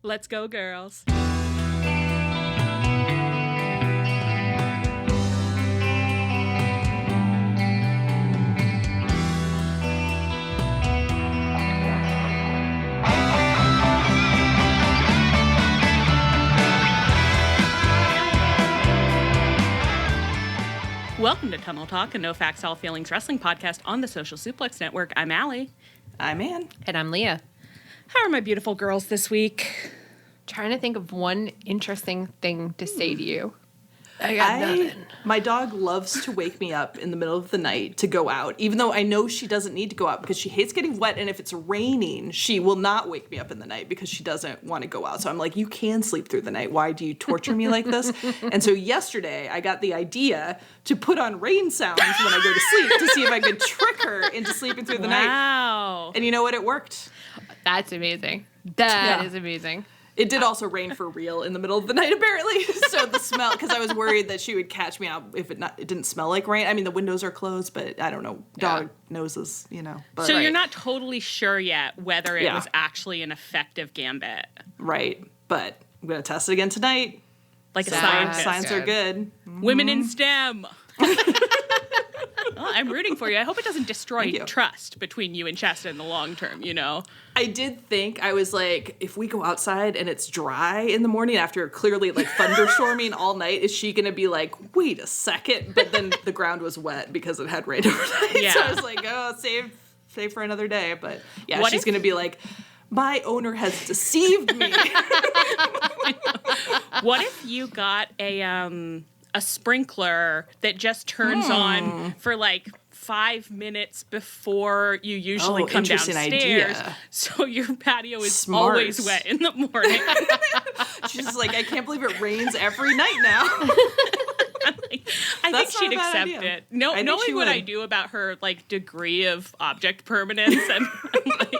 Let's go, girls. Welcome to Tunnel Talk, a no facts, all feelings wrestling podcast on the Social Suplex Network. I'm Allie. I'm Ann. And I'm Leah. How are my beautiful girls this week? Trying to think of one interesting thing to say to you. I got nothing. My dog loves to wake me up in the middle of the night to go out, even though I know she doesn't need to go out because she hates getting wet, and if it's raining, she will not wake me up in the night because she doesn't want to go out. So I'm like, you can sleep through the night. Why do you torture me like this? And so yesterday, I got the idea to put on rain sounds when I go to sleep to see if I could trick her into sleeping through the night. Wow. And you know what? It worked. That's amazing. That is amazing. It did also rain for real in the middle of the night, apparently. So the smell, because I was worried that she would catch me out if it didn't smell like rain. I mean, the windows are closed, but I don't know. Dog noses, you know. But, so you're not totally sure yet whether it was actually an effective gambit. Right. But I'm going to test it again tonight. Like a scientist. Signs are good. Women in STEM. Well, I'm rooting for you. I hope it doesn't destroy trust between you and Chesta in the long term, you know? I did think, I was like, if we go outside and it's dry in the morning after clearly like thunderstorming all night, is she going to be like, wait a second? But then the ground was wet because it had rained overnight. Yeah. So I was like, oh, save for another day. But yeah, she's going to be like, my owner has deceived me. What if you got a sprinkler that just turns on for like 5 minutes before you usually come downstairs, idea. So your patio is always wet in the morning. She's like, I can't believe it rains every night now. I think she'd accept it. Knowing what I do about her like degree of object permanence, and like,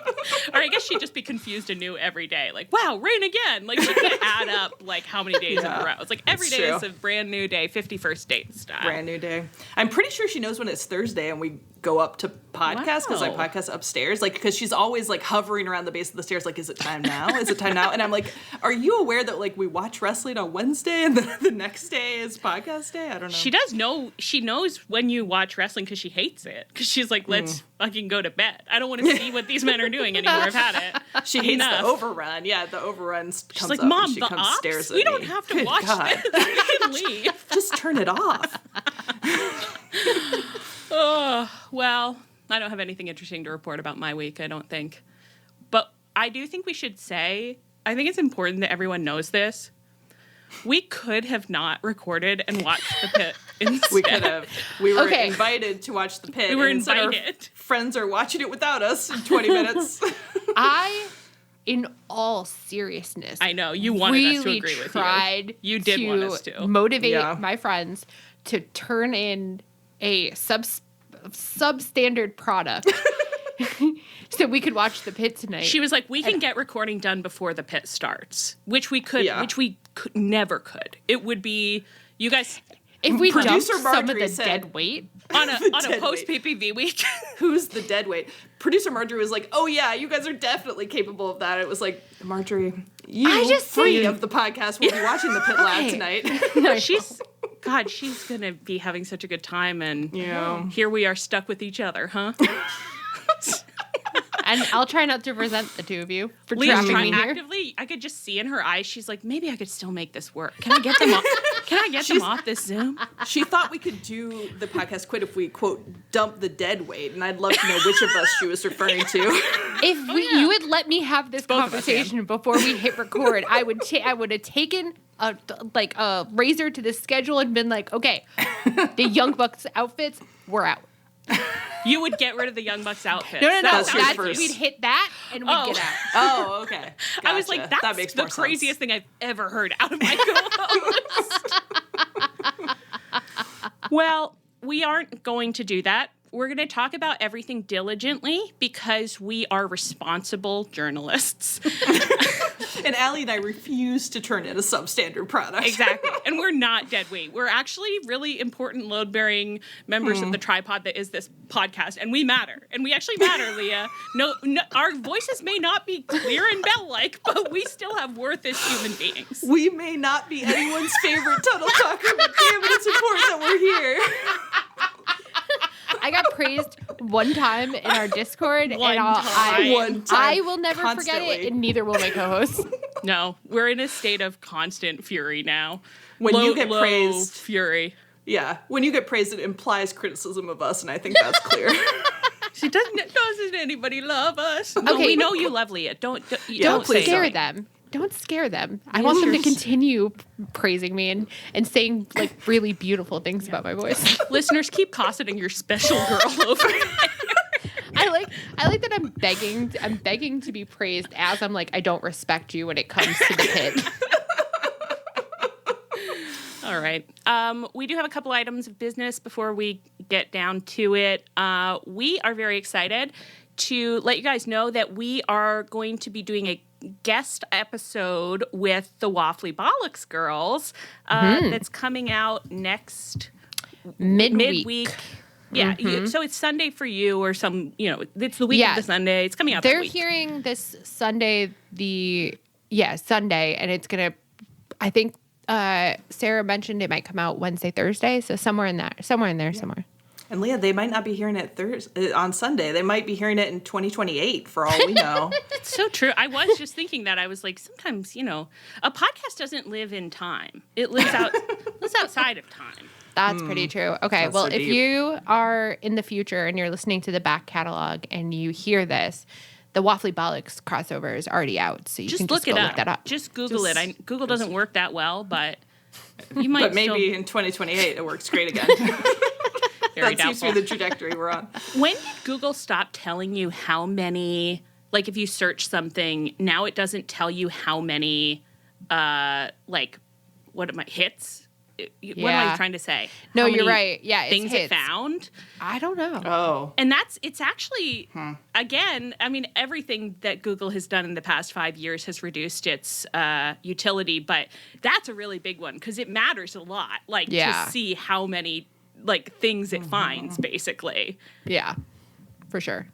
or I guess she'd just be confused anew every day. Like, wow, rain again. Like she could add up like how many days in a row. It's like every day is a brand new day, 51st date style. Brand new day. I'm pretty sure she knows when it's Thursday and we go up to podcast because I podcast upstairs. Like, because she's always like hovering around the base of the stairs. Like, is it time now? Is it time now? And I'm like, are you aware that like we watch wrestling on Wednesday and the next day is podcast day? I don't know. She does know. She knows when you watch wrestling because she hates it. Because she's like, let's fucking go to bed. I don't want to see what these men are doing anymore. I've had it. She hates the overrun. Yeah, the overrun comes she's like, up Mom, and she the comes ops? stares at we me. don't have to watch this. We can leave. Just turn it off. Oh, well, I don't have anything interesting to report about my week, I don't think. But I do think we should say, I think it's important that everyone knows this. We could have not recorded and watched the pit instead. We could have. We were invited to watch the pit. We were invited. Our friends are watching it without us in 20 minutes. In all seriousness, I know you wanted us to agree with you. Tried you did want us to motivate my friends to turn in a substandard product so we could watch the pit tonight. She was like, we can get recording done before the pit starts, which we could, never could. It would be, you guys... If we dumped some of the dead weight on a post PPV week. Who's the dead weight? Producer Marjorie was like, oh yeah, you guys are definitely capable of that. It was like, Marjorie, free of the podcast will be watching the pit lab tonight. No, she's going to be having such a good time, and here we are stuck with each other, huh? And I'll try not to resent the two of you for Leah's trapping me here. Actively, I could just see in her eyes, she's like, maybe I could still make this work. Can I get them off? Can I get them off this Zoom? She thought we could do the podcast quit if we, quote, dump the dead weight, and I'd love to know which of us she was referring to. If you would let me have this conversation before we hit record, I would have taken a razor to the schedule and been like, okay, the Young Bucks outfits, we're out. You would get rid of the Young Bucks outfits. No. We'd hit that and we'd get out. Oh, okay. Gotcha. I was like, that makes the craziest thing I've ever heard out of my co-host. Well, we aren't going to do that. We're going to talk about everything diligently because we are responsible journalists. And Allie and I refuse to turn in a substandard product. Exactly. And we're not dead weight. We're actually really important load-bearing members of the tripod that is this podcast, and we matter. And we actually matter, Leah. No, our voices may not be clear and bell-like, but we still have worth as human beings. We may not be anyone's favorite tunnel talker, but damn it, it's important that we're here. I got praised one time in our Discord, One and time. I will never Constantly. forget it, and neither will my co-hosts. No, we're in a state of constant fury now. When you get praised, fury. yeah, when you get praised, it implies criticism of us, and I think that's clear. Doesn't anybody love us? Okay. We know you love Leah. Don't Don't say scare so. them. Don't scare them. I want them to continue praising me and saying like really beautiful things about my voice. Listeners, keep cosseting your special girl over there. I like that I'm begging to be praised as I'm like, I don't respect you when it comes to the pit. All right. We do have a couple items of business before we get down to it. We are very excited to let you guys know that we are going to be doing a guest episode with the Waffly Bollocks girls that's coming out next midweek. Yeah, so it's Sunday for you or some, it's the week of the Sunday. It's coming out They're that week. hearing this Sunday, Sunday, and it's going to, I think Sarah mentioned it might come out Wednesday, Thursday, so somewhere in there. And Leah, they might not be hearing it on Sunday. They might be hearing it in 2028 for all we know. It's so true. I was just thinking that. I was like, sometimes, a podcast doesn't live in time. It lives outside of time. That's pretty true. Okay, That's well, so if deep. you are in the future and you're listening to the back catalog and you hear this, the Waffly Bollocks crossover is already out, so you can just go look that up. Just Google it. Google doesn't work that well, but you might. But maybe in 2028 it works great again. Very that seems to doubtful. be the trajectory we're on. When did Google stop telling you how many? Like, if you search something, now it doesn't tell you how many. Hits? What am I trying to say? No, How you're many right. Yeah, it's things hits. it found. I don't know. Oh. And it's actually, again, I mean, everything that Google has done in the past 5 years has reduced its utility, but that's a really big one because it matters a lot, to see how many, things it finds, basically. Yeah, for sure.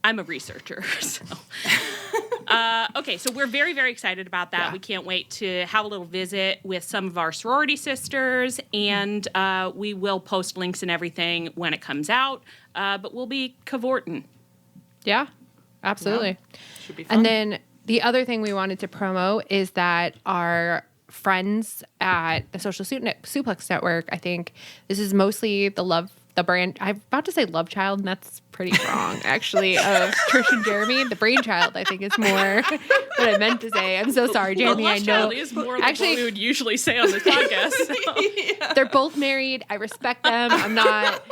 I'm a researcher, so. Okay, so we're very, very excited about that. Yeah. We can't wait to have a little visit with some of our sorority sisters, and we will post links and everything when it comes out, but we'll be cavorting. Yeah, absolutely. Yeah. Should be fun. And then the other thing we wanted to promo is that our friends at the Social Suplex Network, I think this is mostly the brand, I'm about to say love child, and that's pretty wrong, actually, of Trish and Jeremy. The brainchild, I think, is more what I meant to say. I'm so sorry, Jeremy. Well, I know. is more like what we would usually say on this podcast. So. They're both married. I respect them. I'm not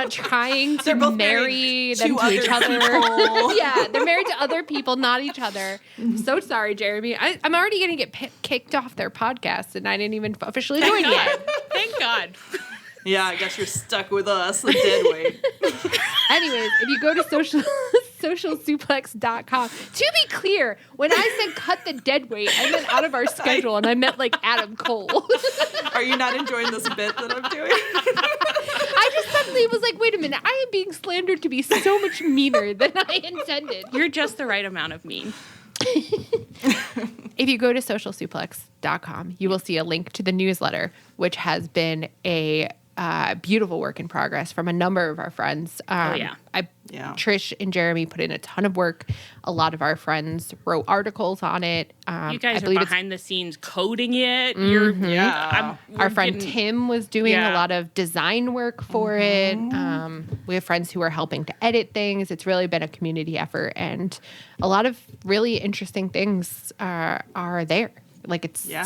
trying to They're both marry them to to each other other. people. Yeah, they're married to other people, not each other. I'm so sorry, Jeremy. I'm already going to get kicked off their podcast, and I didn't even officially join yet. Thank God. Yeah, I guess you're stuck with us, the dead weight. Anyways, if you go to socialsuplex.com, to be clear, when I said cut the dead weight, I meant out of our schedule, and I meant like Adam Cole. Are you not enjoying this bit that I'm doing? I just suddenly was like, wait a minute, I am being slandered to be so much meaner than I intended. You're just the right amount of mean. If you go to socialsuplex.com, you will see a link to the newsletter, which has been a beautiful work in progress from a number of our friends. Trish and Jeremy put in a ton of work. A lot of our friends wrote articles on it. You guys are behind the scenes coding it. Our friend Tim was doing a lot of design work for it. We have friends who are helping to edit things. It's really been a community effort, and a lot of really interesting things are there. Like it's, I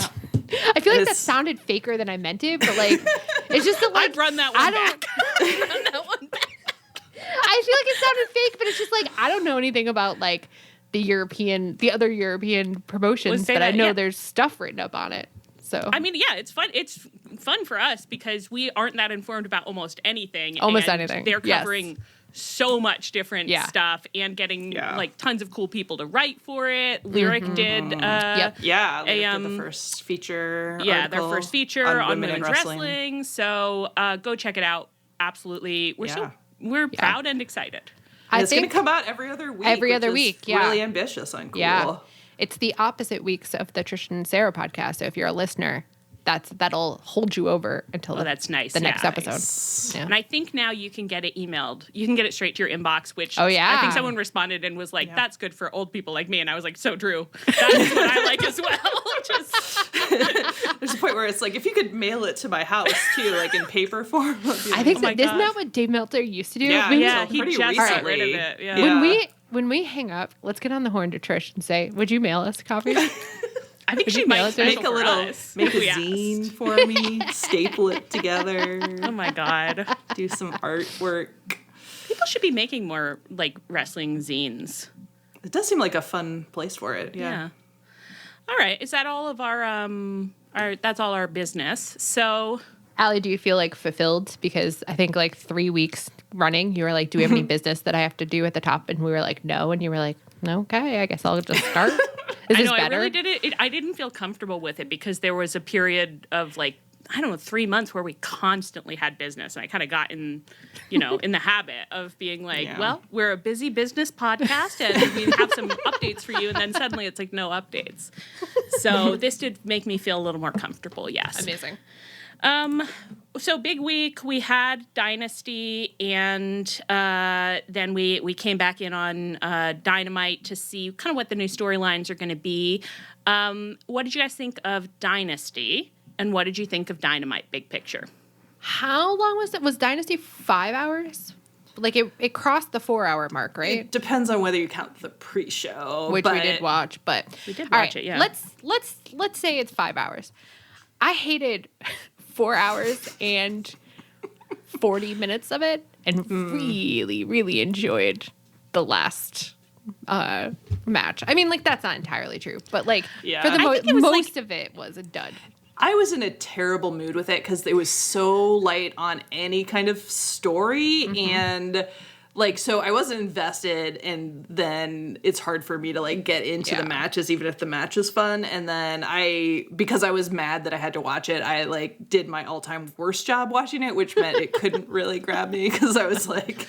feel like that sounded faker than I meant it, but like, it's just that like, I'd run that one back. Run that one back. I feel like it sounded fake, but it's just like, I don't know anything about like the other European promotions, but I know there's stuff written up on it. So, I mean, yeah, it's fun. It's fun for us because we aren't that informed about almost anything. Almost and anything. They're covering so much different stuff and getting like tons of cool people to write for it. Lyric did did the first feature their first feature on women's wrestling. So go check it out. Absolutely. We're proud and excited. It's going to come out every other week. Every other week, really ambitious and cool. Yeah. It's the opposite weeks of the Tristan and Sarah podcast. So if you're a listener, that'll hold you over until that's nice. the next episode. Nice. Yeah. And I think now you can get it emailed. You can get it straight to your inbox, which I think someone responded and was like, that's good for old people like me. And I was like, so true. That's what I like as well. There's a point where it's like, if you could mail it to my house too, like in paper form. I think so. Isn't that what Dave Meltzer used to do? Yeah, he just got rid of it. Yeah. When we hang up, let's get on the horn to Trish and say, would you mail us copies? I think she might make a zine for me, staple it together. Oh my God. Do some artwork. People should be making more like wrestling zines. It does seem like a fun place for it. Yeah. All right. Is that all of our that's all our business. So Allie, do you feel like fulfilled? Because I think like 3 weeks running, you were like, do we have any business that I have to do at the top? And we were like, no. And you were like, no, okay, I guess I'll just start. Is this better? I really did it. I didn't feel comfortable with it because there was a period of like, I don't know, 3 months where we constantly had business. And I kind of got in the habit of being like, well, we're a busy business podcast and we have some updates for you. And then suddenly it's like, no updates. So this did make me feel a little more comfortable. Yes. Amazing. So big week, we had Dynasty, and then we came back in on Dynamite to see kind of what the new storylines are going to be. What did you guys think of Dynasty, and what did you think of Dynamite, big picture? How long was it? Was Dynasty 5 hours? Like it crossed the 4 hour mark, right? It depends on whether you count the pre-show, which we did watch, but we did watch it. Yeah. Let's say it's 5 hours. I hated 4 hours and 40 minutes of it, and really, really enjoyed the last match. I mean, like, that's not entirely true, but like for the most of it was a dud. I was in a terrible mood with it because it was so light on any kind of story, and like, so I wasn't invested, and then it's hard for me to like get into the matches, even if the match is fun. And then because I was mad that I had to watch it, I like did my all-time worst job watching it, which meant it couldn't really grab me because I was like,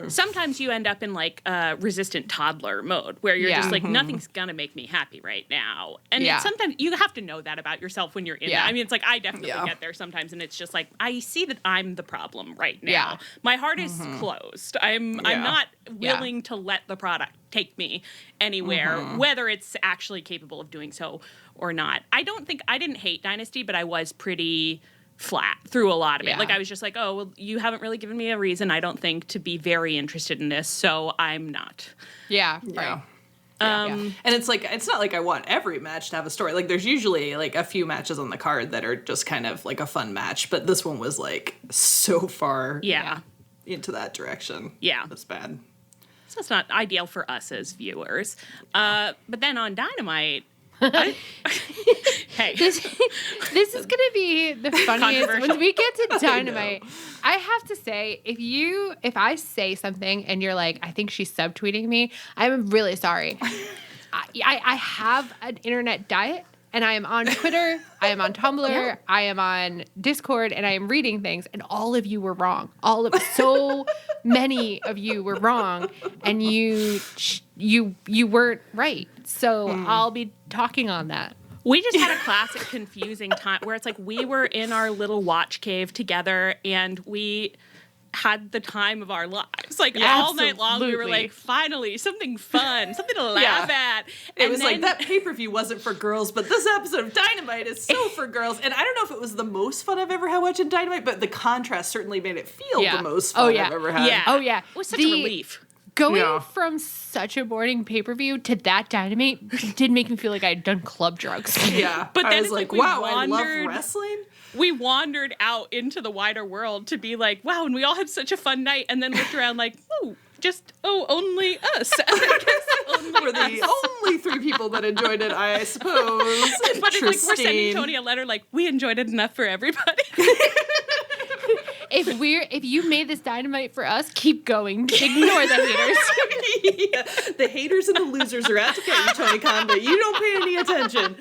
Sometimes you end up in like resistant toddler mode where you're just like, nothing's gonna make me happy right now. And sometimes you have to know that about yourself when you're in it. I mean, it's like, I definitely get there sometimes, and it's just like, I see that I'm the problem right now. My heart is closed. I'm not willing to let the product take me anywhere, whether it's actually capable of doing so or not. I didn't hate Dynasty, but I was pretty flat through a lot of it. Like, I was just like, oh, well, you haven't really given me a reason, I don't think, to be very interested in this, so I'm not. Right. And it's like, it's not like I want every match to have a story. Like, there's usually like a few matches on the card that are just kind of like a fun match, but this one was like so far into that direction. That's bad. So it's not ideal for us as viewers. But then on Dynamite, hey, this is gonna be the funniest when we get to Dynamite. I have to say, if I say something and you're like, I think she's subtweeting me, I'm really sorry. I have an internet diet, and I am on Twitter, I am on Tumblr, I am on Discord, and I am reading things, and all of you were wrong. So many of you were wrong, and you weren't right. So I'll be talking on that. We just had a classic confusing time where it's like we were in our little watch cave together, and we had the time of our lives. Like, all night long, we were like, finally, something fun, something to laugh at. And it was like, that pay-per-view wasn't for girls, but this episode of Dynamite is so for girls. And I don't know if it was the most fun I've ever had watching Dynamite, but the contrast certainly made it feel the most fun I've ever had. It was such a relief. Going from such a boring pay-per-view to that Dynamite did make me feel like I had done club drugs. But then I was like, wow, I love wrestling. We wandered out into the wider world to be like, wow, and we all had such a fun night, and then looked around like, only us. We're the only 3 people that enjoyed it, I suppose. But it's like, we're sending Toni a letter like, we enjoyed it enough for everybody. if you made this Dynamite for us, keep going. Ignore the haters. Yeah, the haters and the losers are out to get you, Toni Khan, but you don't pay any attention.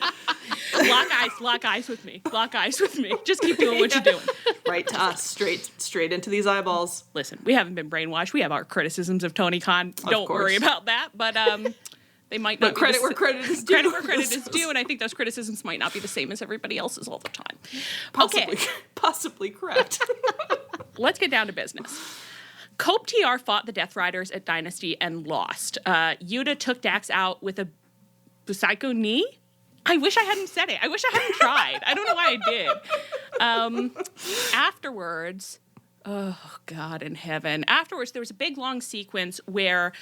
Lock eyes with me. Just keep doing what you're doing. Right to us, straight into these eyeballs. Listen, we haven't been brainwashed. We have our criticisms of Toni Khan. Don't worry about that. But they might not. But credit where credit is due. Credit where credit is due, and I think those criticisms might not be the same as everybody else's all the time. Possibly correct. Let's get down to business. CopeTR fought the Death Riders at Dynasty and lost. Yuta took Dax out with a Psycho knee. I wish I hadn't said it. I wish I hadn't tried. I don't know why I did. Afterwards, oh God in heaven. Afterwards, there was a big long sequence where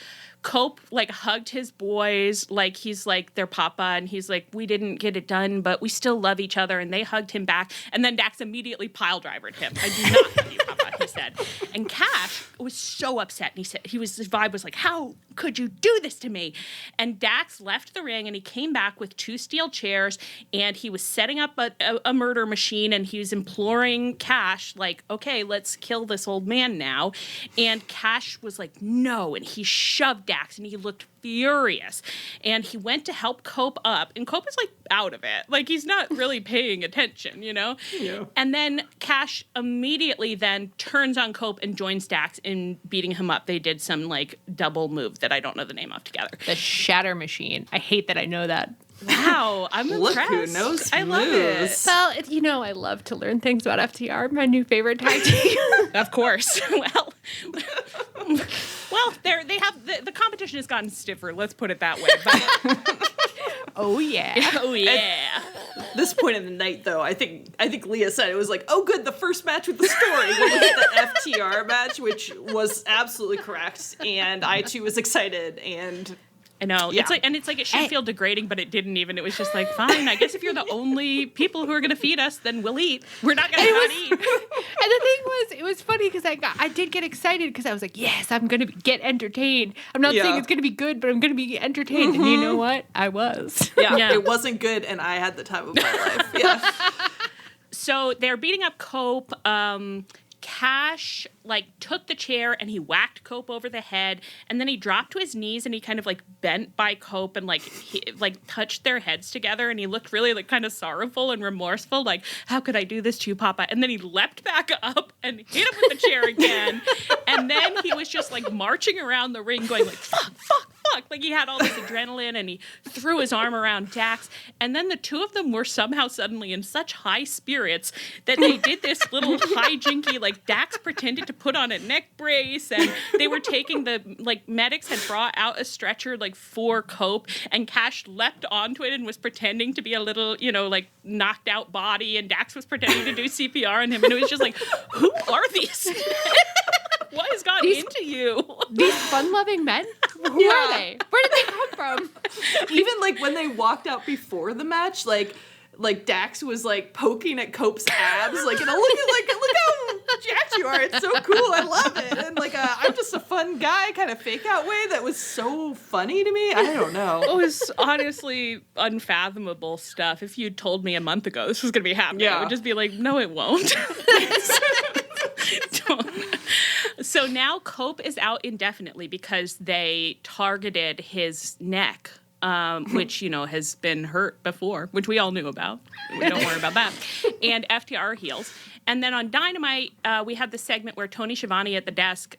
Cope hugged his boys like he's like their papa, and he's like, we didn't get it done, but we still love each other, and they hugged him back, and then Dax immediately pile-drivered him. I do not love you, papa, he said. And Cash was so upset, and he said his vibe was like, how could you do this to me? And Dax left the ring, and he came back with 2 steel chairs, and he was setting up a murder machine, and he was imploring Cash, like, okay, let's kill this old man now. And Cash was like, no, and he shoved Dax, and he looked furious. And he went to help Cope up, and Cope is out of it. He's not really paying attention, you know? Yeah. And then Cash immediately then turns on Cope and joins Dax in beating him up. They did some double move that I don't know the name of together. The Shatter Machine. I hate that I know that. Wow, I'm Look impressed. who knows I love it. moves. Well, I love to learn things about FTR, my new favorite tag team. Of course. Well, they have the competition has gotten stiffer. Let's put it that way. But, oh yeah. oh yeah. At this point in the night, though, I think Leah said it was like, oh, good, the first match with the story. We'll look at the FTR match, which was absolutely correct, and I too was excited. And I know. Yeah. It's like it should feel degrading, but it didn't even. It was just like, fine, I guess if you're the only people who are going to feed us, then we'll eat. We're not going to not eat. And the thing was, it was funny because I did get excited because I was like, yes, I'm going to get entertained. I'm not saying it's going to be good, but I'm going to be entertained. Mm-hmm. And you know what? I was. Yeah, it wasn't good, and I had the time of my life. Yeah. So they're beating up Cope. Cash took the chair and he whacked Cope over the head, and then he dropped to his knees and he kind of bent by Cope and he touched their heads together, and he looked really kind of sorrowful and remorseful, like, how could I do this to you, Papa? And then he leapt back up and hit him with the chair again, and then he was just marching around the ring going fuck, he had all this adrenaline, and he threw his arm around Dax, and then the two of them were somehow suddenly in such high spirits that they did this little hijinky, Dax pretended to put on a neck brace, and they were taking the medics had brought out a stretcher for Cope, and Cash leapt onto it and was pretending to be a little knocked out body, and Dax was pretending to do CPR on him, and it was just who are these? What has gotten into you? These fun-loving men? Who are they? Where did they come from? Even when they walked out before the match, Dax was poking at Cope's abs, look how jacked you are. It's so cool. I love it. And I'm just a fun guy kind of fake out way that was so funny to me. I don't know. It was honestly unfathomable stuff. If you'd told me a month ago this was going to be happening, I would just be like, no, it won't. So now Cope is out indefinitely because they targeted his neck, which, has been hurt before, which we all knew about. We don't worry about that. And FTR heals. And then on Dynamite, we had the segment where Tony Schiavone at the desk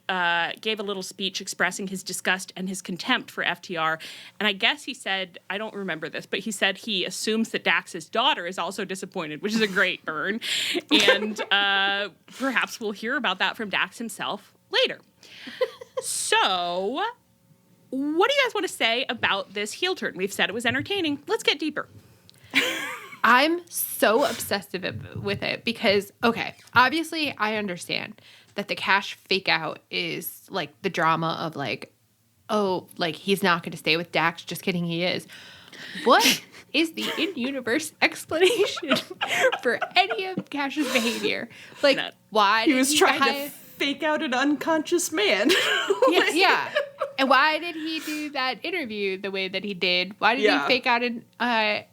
gave a little speech expressing his disgust and his contempt for FTR. And I guess he said, I don't remember this, but he said he assumes that Dax's daughter is also disappointed, which is a great burn. And perhaps we'll hear about that from Dax himself later. So, what do you guys want to say about this heel turn? We've said it was entertaining. Let's get deeper. I'm so obsessive with it because, okay, obviously I understand that the Cash fake out is the drama of he's not going to stay with Dax. Just kidding, he is. What is the in-universe explanation for any of Cash's behavior? Why he was trying to fake out an unconscious man. Yeah. And why did he do that interview the way that he did? Why did he fake out an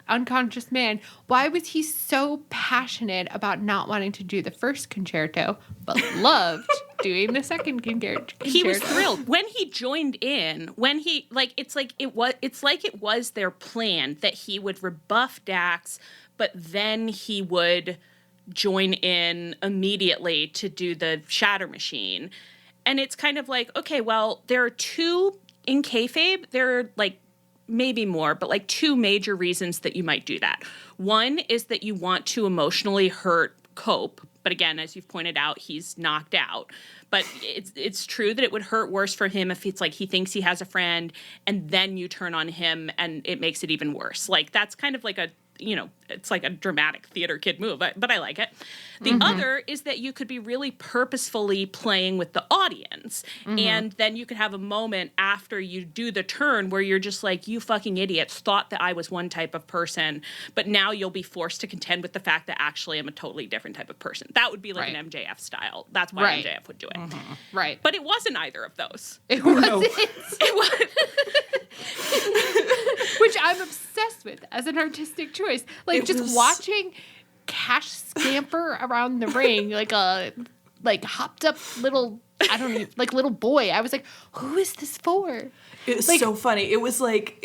unconscious man? Why was he so passionate about not wanting to do the first concerto, but loved doing the second concerto? He was thrilled when he joined in. When he it's like it was their plan that he would rebuff Dax, but then he would join in immediately to do the Shatter Machine. And it's kind of like, okay, well, there are two in kayfabe. There are like maybe more, but like two major reasons that you might do that. One is that you want to emotionally hurt Cope. But again, as you've pointed out, he's knocked out. But it's true that it would hurt worse for him if it's like he thinks he has a friend and then you turn on him and it makes it even worse. Like that's kind of like a, it's like a dramatic theater kid move, but I like it. The other is that you could be really purposefully playing with the audience. And then you could have a moment after you do the turn where you're just like, you fucking idiots thought that I was one type of person, but now you'll be forced to contend with the fact that actually I'm a totally different type of person. That would be like an MJF style. That's why MJF would do it. Right. But it wasn't either of those. It wasn't. No. It was. Which I'm obsessed with as an artistic choice. Like watching Cash scamper around the ring like a hopped up little, I don't know, like little boy. I was like, who is this for? It was so funny. It was like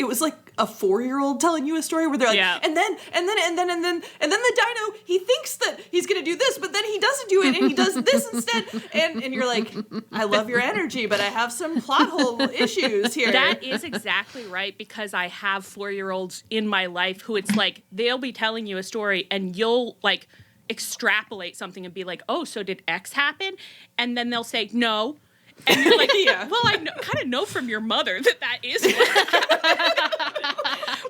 a 4-year-old telling you a story where they're like, and then the dino, he thinks that he's gonna do this, but then he doesn't do it and he does this instead. And you're like, I love your energy, but I have some plot hole issues here. That is exactly right, because I have 4-year-olds in my life who it's like they'll be telling you a story and you'll like extrapolate something and be like, oh, so did X happen? And then they'll say no. And you're like, well, I kind of know from your mother that is what happened.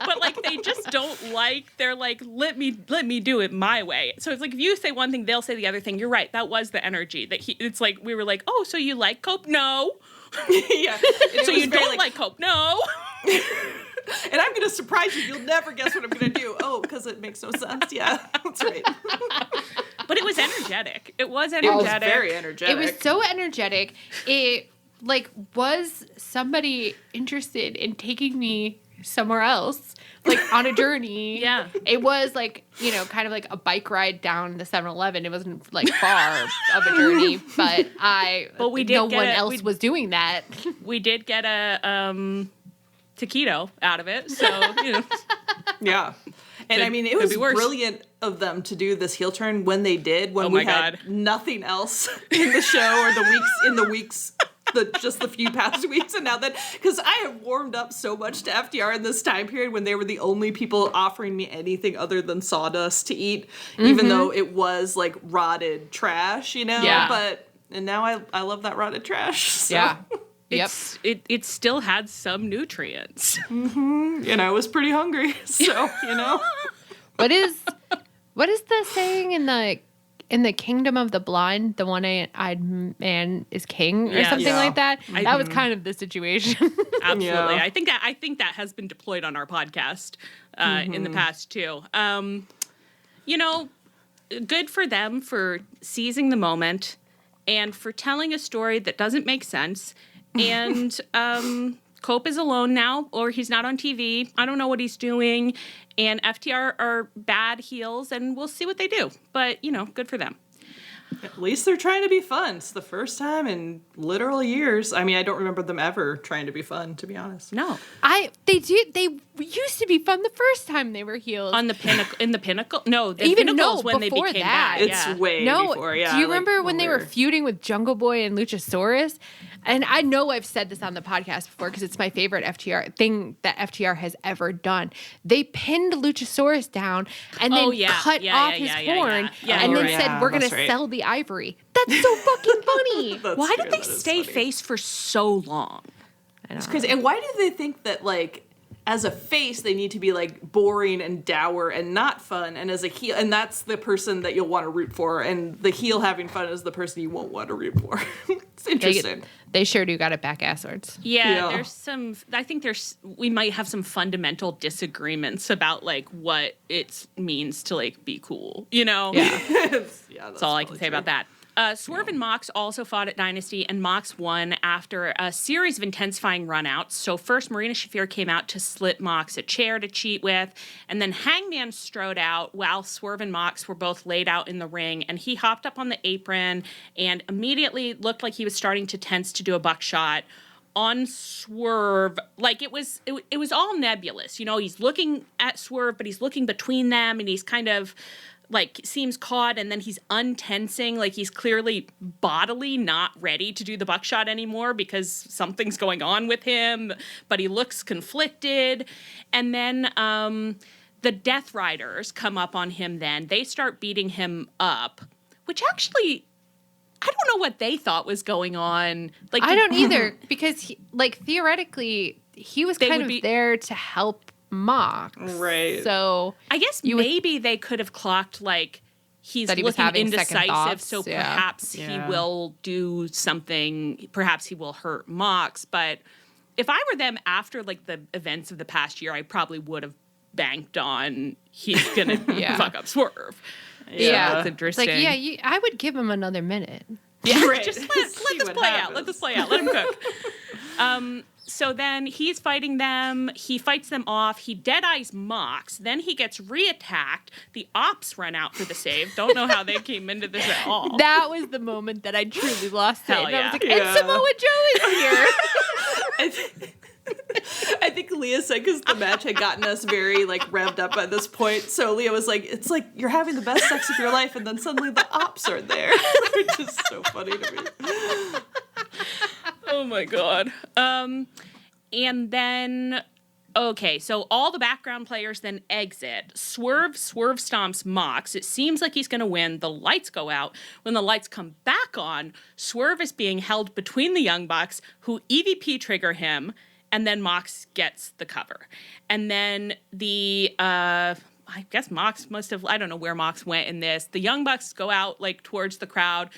But like they just don't like, they're like, let me do it my way. So it's like if you say one thing, they'll say the other thing. You're right. That was the energy that it's like we were like, oh, so you like Cope? No. So you don't like Cope? No. And I'm going to surprise you. You'll never guess what I'm going to do. Oh, because it makes no sense. Yeah, that's right. But it was energetic. It was energetic. It was very energetic. It was so energetic. It, was somebody interested in taking me somewhere else, on a journey? Yeah. It was, kind of like a bike ride down the 7-Eleven. It wasn't, far of a journey, but no one else was doing that. We did get a... taquito out of it, so yeah. And I mean, it was brilliant of them to do this heel turn when they did, when we had nothing else in the show or the weeks, just the few past weeks, and now that, because I have warmed up so much to FTR in this time period when they were the only people offering me anything other than sawdust to eat, even though it was like rotted trash, Yeah. And now I love that rotted trash. So. Yeah. It still had some nutrients. And I was pretty hungry, so What is the saying in the kingdom of the blind? The one-eyed man is king, or something like that. That was kind of the situation. Absolutely, yeah. I think that has been deployed on our podcast in the past too. Good for them for seizing the moment and for telling a story that doesn't make sense. And Cope is alone now, or he's not on TV. I don't know what he's doing. And FTR are bad heels, and we'll see what they do. But, good for them. At least they're trying to be fun. It's the first time in literal years. I mean, I don't remember them ever trying to be fun, to be honest. No. They used to be fun the first time they were heels. In the Pinnacle? No, the Pinnacle's when they became that. bad. It's way before, yeah. Do you remember when they were feuding with Jungle Boy and Luchasaurus? And I know I've said this on the podcast before because it's my favorite FTR thing that FTR has ever done. They pinned Luchasaurus down and then cut off his horn and then said, we're going to sell the ivory. That's so fucking funny. Why did they stay face for so long? It's crazy. And why do they think that, as a face, they need to be, boring and dour and not fun, and as a heel, and that's the person that you'll want to root for, and the heel having fun is the person you won't want to root for. It's interesting. They sure do got it back asswards. Yeah, we might have some fundamental disagreements about, what it means to, be cool, Yeah. That's all I can say about that. Swerve and Mox also fought at Dynasty, and Mox won after a series of intensifying runouts. So first, Marina Shafir came out to slip Mox a chair to cheat with, and then Hangman strode out while Swerve and Mox were both laid out in the ring, and he hopped up on the apron and immediately looked like he was starting to tense to do a buckshot on Swerve. Like it was all nebulous. You know, he's looking at Swerve, but he's looking between them, and he's kind of like seems caught, and then he's untensing, like he's clearly bodily not ready to do the buckshot anymore because something's going on with him, but he looks conflicted. And then the Death Riders come up on him then. They start beating him up, which actually, I don't know what they thought was going on. Like I don't either, because theoretically, he was kind of there to help Mox. Right. So I guess maybe they could have clocked like he's looking indecisive, so perhaps he will do something. Perhaps he will hurt Mox. But if I were them after like the events of the past year, I probably would have banked on he's gonna fuck up Swerve. Yeah, that's interesting. It's like I would give him another minute. Yeah, right. Just let this play out. Let this play out. Let him cook. So then he's fighting them. He fights them off. He dead-eyes Mox. Then he gets re-attacked. The ops run out for the save. Don't know how they came into this at all. That was the moment that I truly lost it. Hell yeah. I was like, and Samoa Joe is here. I think Leah said because the match had gotten us very like revved up by this point. So Leah was like, "It's like you're having the best sex of your life, and then suddenly the ops are there," which is so funny to me. Oh my god. And then okay, so all the background players then exit. Swerve stomps Mox. It seems like he's going to win. The lights go out. When the lights come back on, Swerve is being held between the Young Bucks, who EVP trigger him, and then Mox gets the cover. And then I guess Mox must have, I don't know where Mox went in this. The Young Bucks go out like towards the crowd.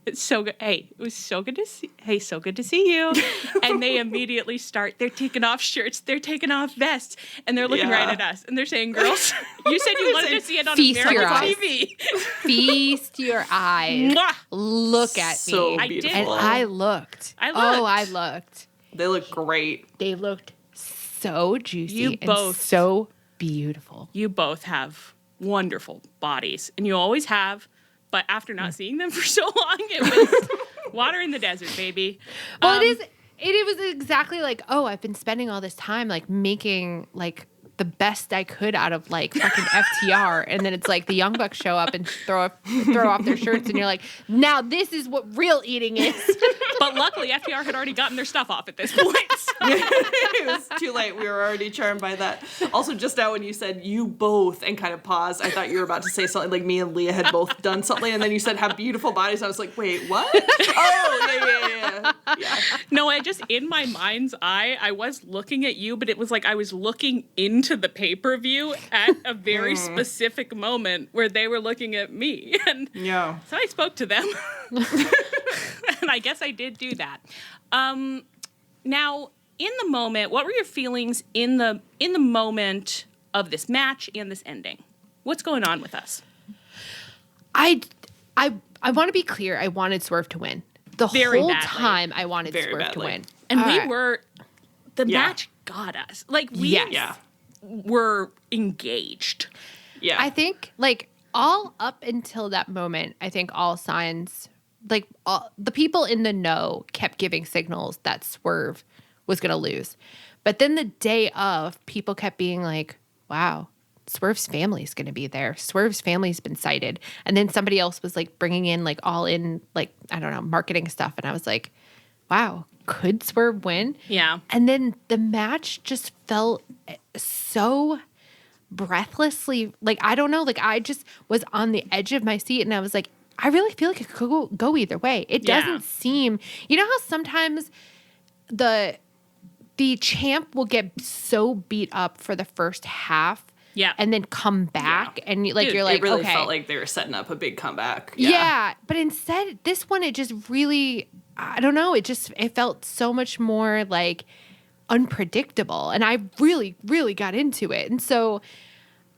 It's so good. Hey, it was so good to see. Hey, so good to see you. And they immediately they're taking off shirts, they're taking off vests, and they're looking right at us. And they're saying, "Girls, you said you wanted to see it on American TV. Feast your eyes. Mwah! Look at so me." Beautiful. And I looked. Oh, I looked. They look great. They looked so juicy You and both. so beautiful. You both have wonderful bodies, and you always have. But after not seeing them for so long, it was water in the desert, baby. Well, it was exactly like, oh, I've been spending all this time like making like the best I could out of like fucking FTR, and then it's like the Young Bucks show up and throw off their shirts, and you're like, now this is what real eating is. But luckily, FTR had already gotten their stuff off at this point. It was too late. We were already charmed by that. Also, just now when you said you both and kind of paused, I thought you were about to say something like me and Leah had both done something, and then you said have beautiful bodies. I was like, wait, what? Oh, yeah. No, I just, in my mind's eye, I was looking at you, but it was like I was looking into the pay-per-view at a very specific moment where they were looking at me. And so I spoke to them. And I guess I did do that. Now, in the moment, what were your feelings in the moment of this match and this ending? What's going on with us? I want to be clear. I wanted Swerve to win. The whole time I wanted Swerve to win. And the match got us. Like, we were engaged. Yeah. I think, like, all up until that moment, I think all signs, like, the people in the know kept giving signals that Swerve was going to lose. But then the day of, people kept being like, wow, Swerve's family is going to be there. Swerve's family's been cited. And then somebody else was, like, bringing in, like, all in, like, I don't know, marketing stuff. And I was like, wow, could Swerve win? Yeah. And then the match just felt so breathlessly, like, I don't know, like, I just was on the edge of my seat, and I was like, I really feel like it could go either way. It doesn't seem, you know how sometimes the champ will get so beat up for the first half, and then come back, and like, dude, you're like, it really okay. felt like they were setting up a big comeback. Yeah, but instead, this one, it just really, I don't know, it felt so much more like unpredictable, and I really, really got into it. And so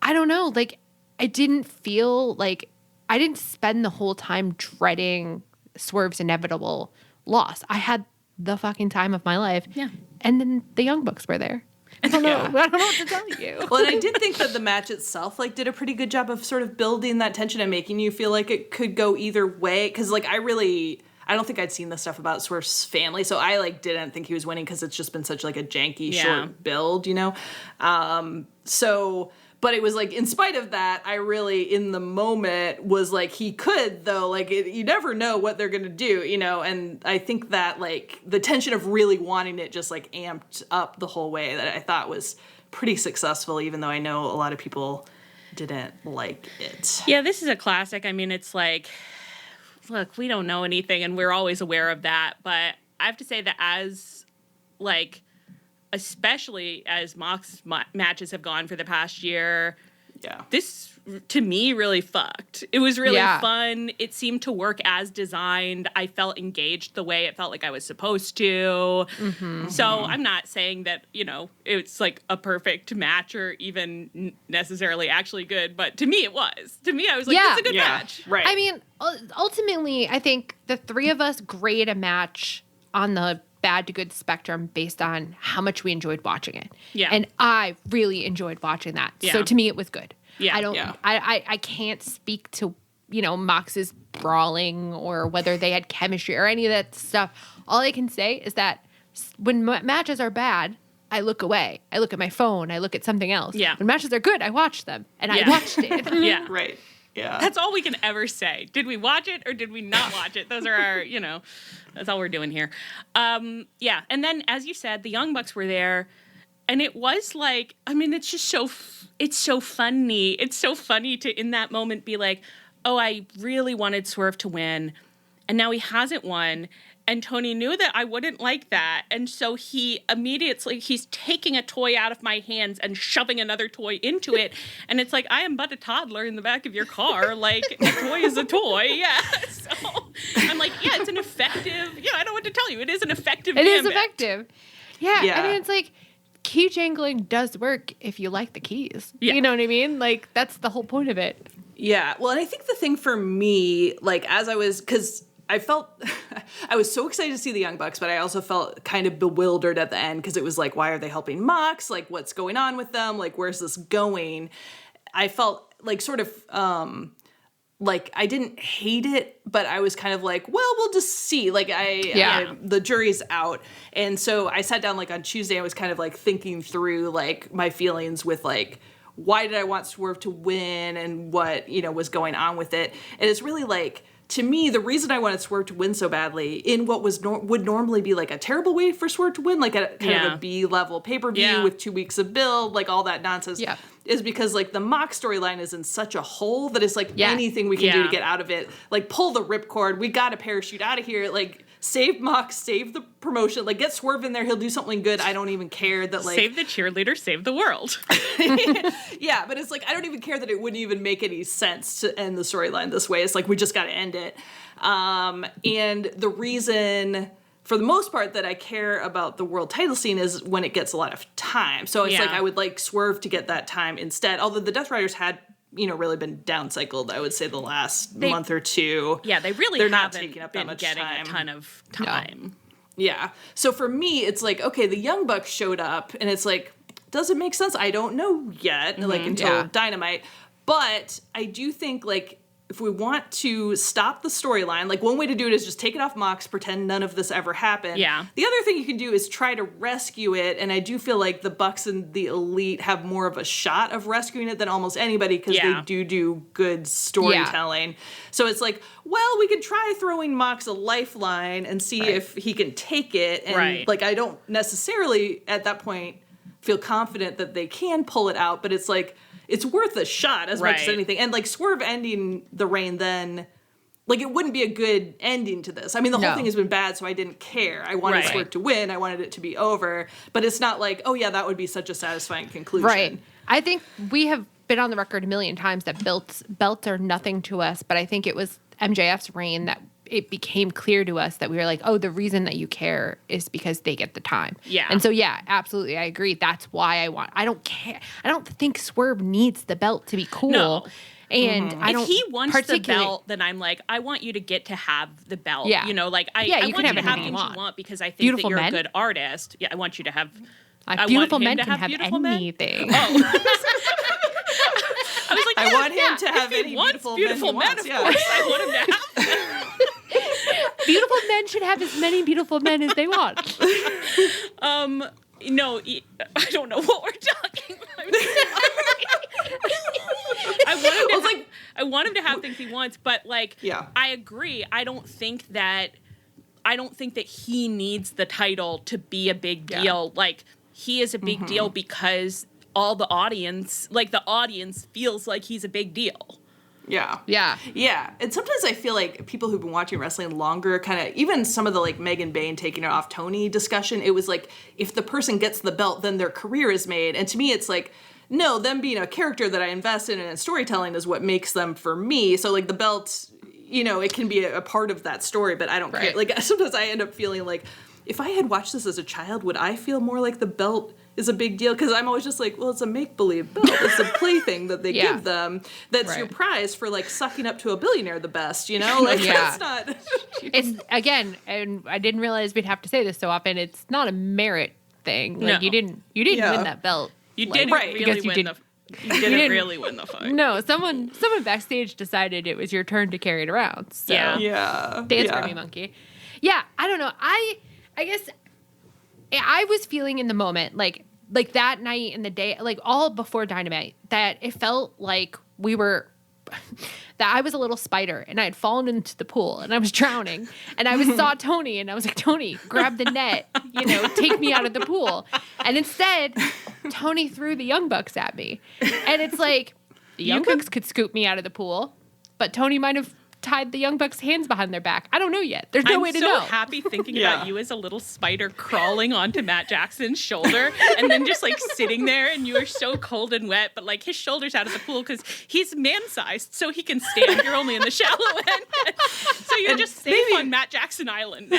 I don't know, like, I didn't feel like I didn't spend the whole time dreading Swerve's inevitable loss. I had the fucking time of my life. Yeah. And then the Young Bucks were there. I don't know what to tell you. Well, and I did think that the match itself, like, did a pretty good job of sort of building that tension and making you feel like it could go either way. Because, like, I don't think I'd seen the stuff about Swerve's family, so I, like, didn't think he was winning because it's just been such, like, a janky, short build, you know? But it was, like, in spite of that, I really, in the moment, was like, he could, though. Like, you never know what they're going to do, you know? And I think that, like, the tension of really wanting it just, like, amped up the whole way that I thought was pretty successful, even though I know a lot of people didn't like it. Yeah, this is a classic. I mean, it's like, look, we don't know anything, and we're always aware of that. But I have to say that as, like, especially as Mox matches have gone for the past year, this, to me, really fucked. It was really fun. It seemed to work as designed. I felt engaged the way it felt like I was supposed to. Mm-hmm. So I'm not saying that, you know, it's like a perfect match or even necessarily actually good, but to me it was. To me, I was like, it's a good match. Right. I mean, ultimately, I think the three of us grade a match on the bad to good spectrum based on how much we enjoyed watching it. Yeah. And I really enjoyed watching that. Yeah. So to me, it was good. Yeah. I can't speak to, you know, Mox's brawling or whether they had chemistry or any of that stuff. All I can say is that when matches are bad, I look away. I look at my phone. I look at something else. Yeah. When matches are good, I watch them. And I watched it. Yeah. Right. Yeah. That's all we can ever say. Did we watch it or did we not watch it? Those are our, you know, that's all we're doing here. Yeah. And then, as you said, the Young Bucks were there. And it was like, I mean, it's just it's so funny. It's so funny to, in that moment, be like, oh, I really wanted Swerve to win. And now he hasn't won. And Toni knew that I wouldn't like that. And so he immediately, he's taking a toy out of my hands and shoving another toy into it. And it's like, I am but a toddler in the back of your car. Like, a toy is a toy. Yeah. So I'm like, yeah, it's an effective, I don't know what to tell you. It is an effective It gambit. is effective. Yeah. I mean, it's like, key jangling does work if you like the keys. Yeah. You know what I mean? Like, that's the whole point of it. Yeah. Well, and I think the thing for me, like, as I was, because I felt, I was so excited to see the Young Bucks, but I also felt kind of bewildered at the end because it was like, why are they helping Mox? Like, what's going on with them? Like, where's this going? I felt like sort of, like, I didn't hate it, but I was kind of like, well, we'll just see. Like, the jury's out. And so I sat down, like, on Tuesday, I was kind of, like, thinking through, like, my feelings with, like, why did I want Swerve to win and what, was going on with it. And it's really, like, to me, the reason I wanted Swerve to win so badly in what was would normally be, like, a terrible way for Swerve to win, like, a kind of a B-level pay-per-view with 2 weeks of build, like, all that nonsense, is because, like, the Mox storyline is in such a hole that it's, like, anything we can do to get out of it. Like, pull the ripcord. We got to parachute out of here. Like, save Mox, save the promotion. Like, get Swerve in there. He'll do something good. I don't even care that, like... Save the cheerleader, save the world. Yeah, but it's like, I don't even care that it wouldn't even make any sense to end the storyline this way. It's like, we just got to end it. And the reason, for the most part, that I care about the world title scene is when it gets a lot of time. So it's like, I would like Swerve to get that time instead. Although the Death Riders had, really been downcycled, I would say, the last month or two. Yeah, they're haven't not taking up been that much getting time. a ton of time. No. Yeah. So for me, it's like, okay, the Young Bucks showed up, and it's like, does it make sense? I don't know yet, like, until Dynamite. But I do think, like, if we want to stop the storyline, like, one way to do it is just take it off Mox, pretend none of this ever happened. Yeah. The other thing you can do is try to rescue it, and I do feel like the Bucks and the Elite have more of a shot of rescuing it than almost anybody because they do good storytelling. Yeah. So it's like, well, we could try throwing Mox a lifeline and see if he can take it. And, like, I don't necessarily, at that point, feel confident that they can pull it out, but it's like, it's worth a shot as much as anything. And, like, Swerve ending the reign then, like, it wouldn't be a good ending to this. I mean, the whole thing has been bad, so I didn't care. I wanted Swerve to win. I wanted it to be over. But it's not like, oh, yeah, that would be such a satisfying conclusion. Right. I think we have been on the record a million times that belts are nothing to us, but I think it was MJF's reign that it became clear to us that we were like, oh, the reason that you care is because they get the time. Yeah. And so, yeah, absolutely. I agree. That's why I don't care. I don't think Swerve needs the belt to be cool. No. And I don't. If he wants the belt, then I'm like, I want you to get to have the belt. Yeah. You know, like I you want you to have anything things you want because I think Beautiful that you're men? a good artist. Yeah, I want you to have. Beautiful men to can have beautiful men. anything. Oh. I was like, I want him to have if any he wants beautiful men. Of course, I want him to have. Beautiful men should have as many beautiful men as they want. No, I don't know what we're talking about. I want him to have things he wants, but like, I agree. I don't think that he needs the title to be a big deal. Like, he is a big deal because the audience feels like he's a big deal. Yeah. Yeah. Yeah. And sometimes I feel like people who've been watching wrestling longer kind of, even some of the like Megan Bayne taking it off Toni discussion, it was like, if the person gets the belt, then their career is made. And to me, it's like, no, them being a character that I invest in and storytelling is what makes them for me. So like the belt, you know, it can be a part of that story, but I don't care. Like sometimes I end up feeling like, if I had watched this as a child, would I feel more like the belt is a big deal? Because I'm always just like, well, it's a make-believe belt. It's a plaything that they give them. That's your prize for, like, sucking up to a billionaire the best, you know? Like, that's not... It's, again, and I didn't realize we'd have to say this so often, it's not a merit thing. Like, you didn't win that belt. You didn't really win the fight. No, someone backstage decided it was your turn to carry it around. So. Dance for me, monkey. Yeah, I don't know. I guess... I was feeling in the moment, like that night and the day, like all before Dynamite, that it felt like that I was a little spider and I had fallen into the pool and I was drowning and I saw Toni and I was like, Toni, grab the net, you know, take me out of the pool. And instead, Toni threw the Young Bucks at me. And it's like, the Young Bucks could scoop me out of the pool, but Toni might have tied the Young Bucks' hands behind their back. I don't know yet. There's no way to know. I'm so happy thinking about you as a little spider crawling onto Matt Jackson's shoulder and then just like sitting there and you are so cold and wet, but like his shoulder's out of the pool because he's man-sized so he can stand. You're only in the shallow end. So you're just safe on Matt Jackson Island.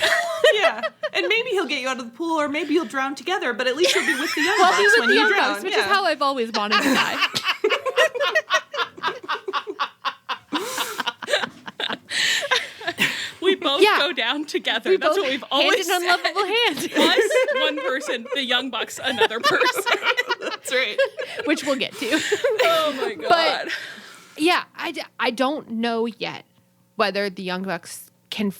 Yeah. And maybe he'll get you out of the pool or maybe you'll drown together, but at least you'll be with the Young Bucks when you drown. Which is how I've always wanted to die. We both go down together. That's what we've always said. Hand in unlovable hand. Us, one person, the Young Bucks, another person. That's right. Which we'll get to. Oh my God. But yeah, I don't know yet whether the Young Bucks can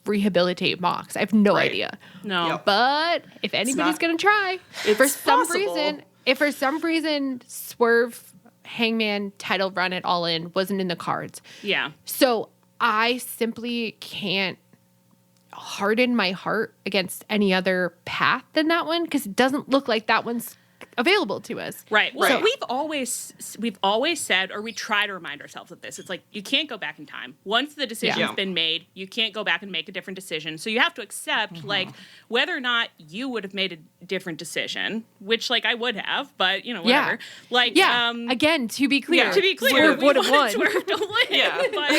rehabilitate Mox. I have no idea. No. Yep. But if anybody's going to try, if for some reason Swerve Hangman title run at All In wasn't in the cards. Yeah. So I simply can't harden my heart against any other path than that one because it doesn't look like that one's available to us. Right. Well, we've always said, or we try to remind ourselves of this. It's like you can't go back in time. Once the decision's been made, you can't go back and make a different decision. So you have to accept like whether or not you would have made a different decision, which like I would have, but you know whatever. Yeah. Like again, to be clear, Swerve would have won. Swerve to win. Yeah. But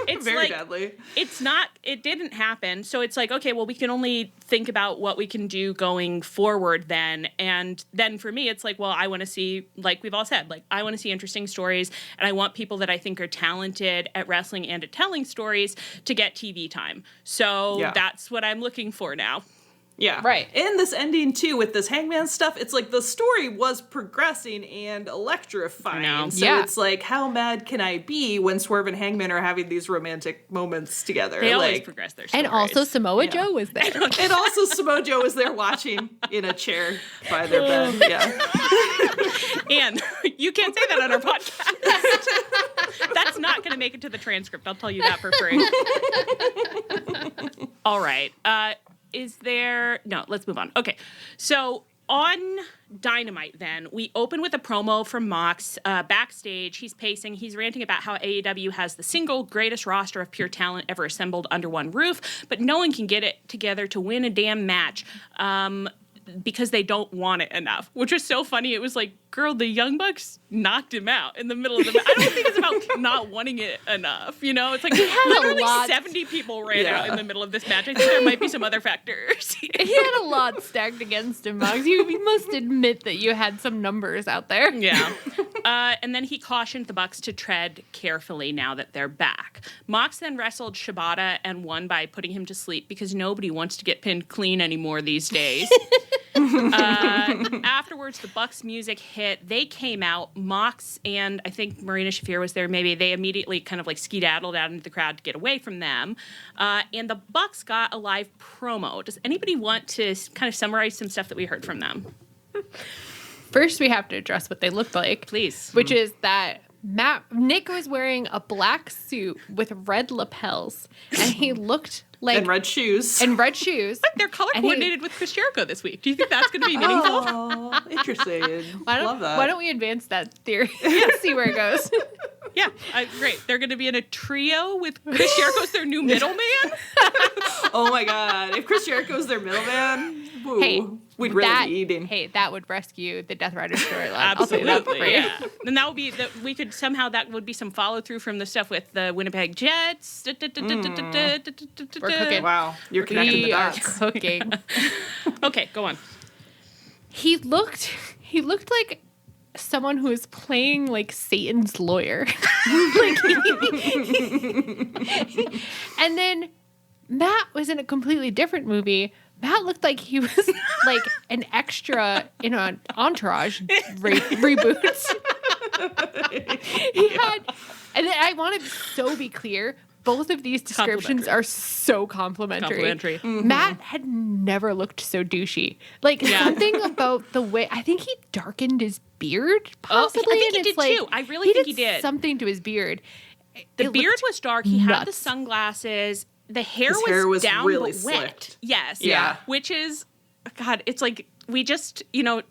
it's very like, badly. It's not. It didn't happen. So it's like okay, well we can only think about what we can do going forward then, and then for me it's like well I want to see like we've all said like I want to see interesting stories and I want people that I think are talented at wrestling and at telling stories to get TV time. So that's what I'm looking for now. Yeah. Right. And this ending, too, with this Hangman stuff, it's like the story was progressing and electrifying. So it's like, how mad can I be when Swerve and Hangman are having these romantic moments together? They always progress their stories. And also Samoa Joe was there. And also Samoa Joe was there watching in a chair by their bed. Yeah. And you can't say that on our podcast. That's not going to make it to the transcript. I'll tell you that for free. All right. No, let's move on. Okay. So on Dynamite then, we open with a promo from Mox. Backstage, he's pacing. He's ranting about how AEW has the single greatest roster of pure talent ever assembled under one roof, but no one can get it together to win a damn match. because they don't want it enough, which was so funny. It was like, girl, the Young Bucks knocked him out in the middle of the match. I don't think it's about not wanting it enough, you know? It's like literally 70 people ran out in the middle of this match. I think there might be some other factors. He had a lot stacked against him, Mox. You must admit that you had some numbers out there. Yeah. And then he cautioned the Bucks to tread carefully now that they're back. Mox then wrestled Shibata and won by putting him to sleep because nobody wants to get pinned clean anymore these days. Afterwards, the Bucks' music hit. They came out. Mox and I think Marina Shafir was there. Maybe they immediately kind of like skedaddled out into the crowd to get away from them. And the Bucks got a live promo. Does anybody want to kind of summarize some stuff that we heard from them? First, we have to address what they looked like. Please. Which is that Nick was wearing a black suit with red lapels, and he looked like... And red shoes. They're color coordinated with Chris Jericho this week. Do you think that's going to be meaningful? Oh, interesting. Love that. Why don't we advance that theory? See where it goes. Yeah, great. They're going to be in a trio with Chris Jericho's their new middleman. Oh my God. If Chris Jericho's their middleman, we'd really be eating. Hey, that would rescue the Death Rider storyline. I'll say Absolutely, that for you. yeah. And that would be that we could somehow that would be some follow through from the stuff with the Winnipeg Jets. We're cooking. Wow, you're connecting the dots. We are cooking. Okay, go on. He looked like someone who is playing like Satan's lawyer. And then Matt was in a completely different movie. Matt looked like he was like an extra in an Entourage reboot. He had, and I want to so be clear, both of these descriptions are so complimentary. Mm-hmm. Matt had never looked so douchey. Like something about the way, I think he darkened his beard possibly. I think he did too. I really think he did. Something to his beard. The beard was dark. He had the sunglasses. The hair was down really but slicked. wet. Yes. Yeah. Which is, God, it's like we just, you know,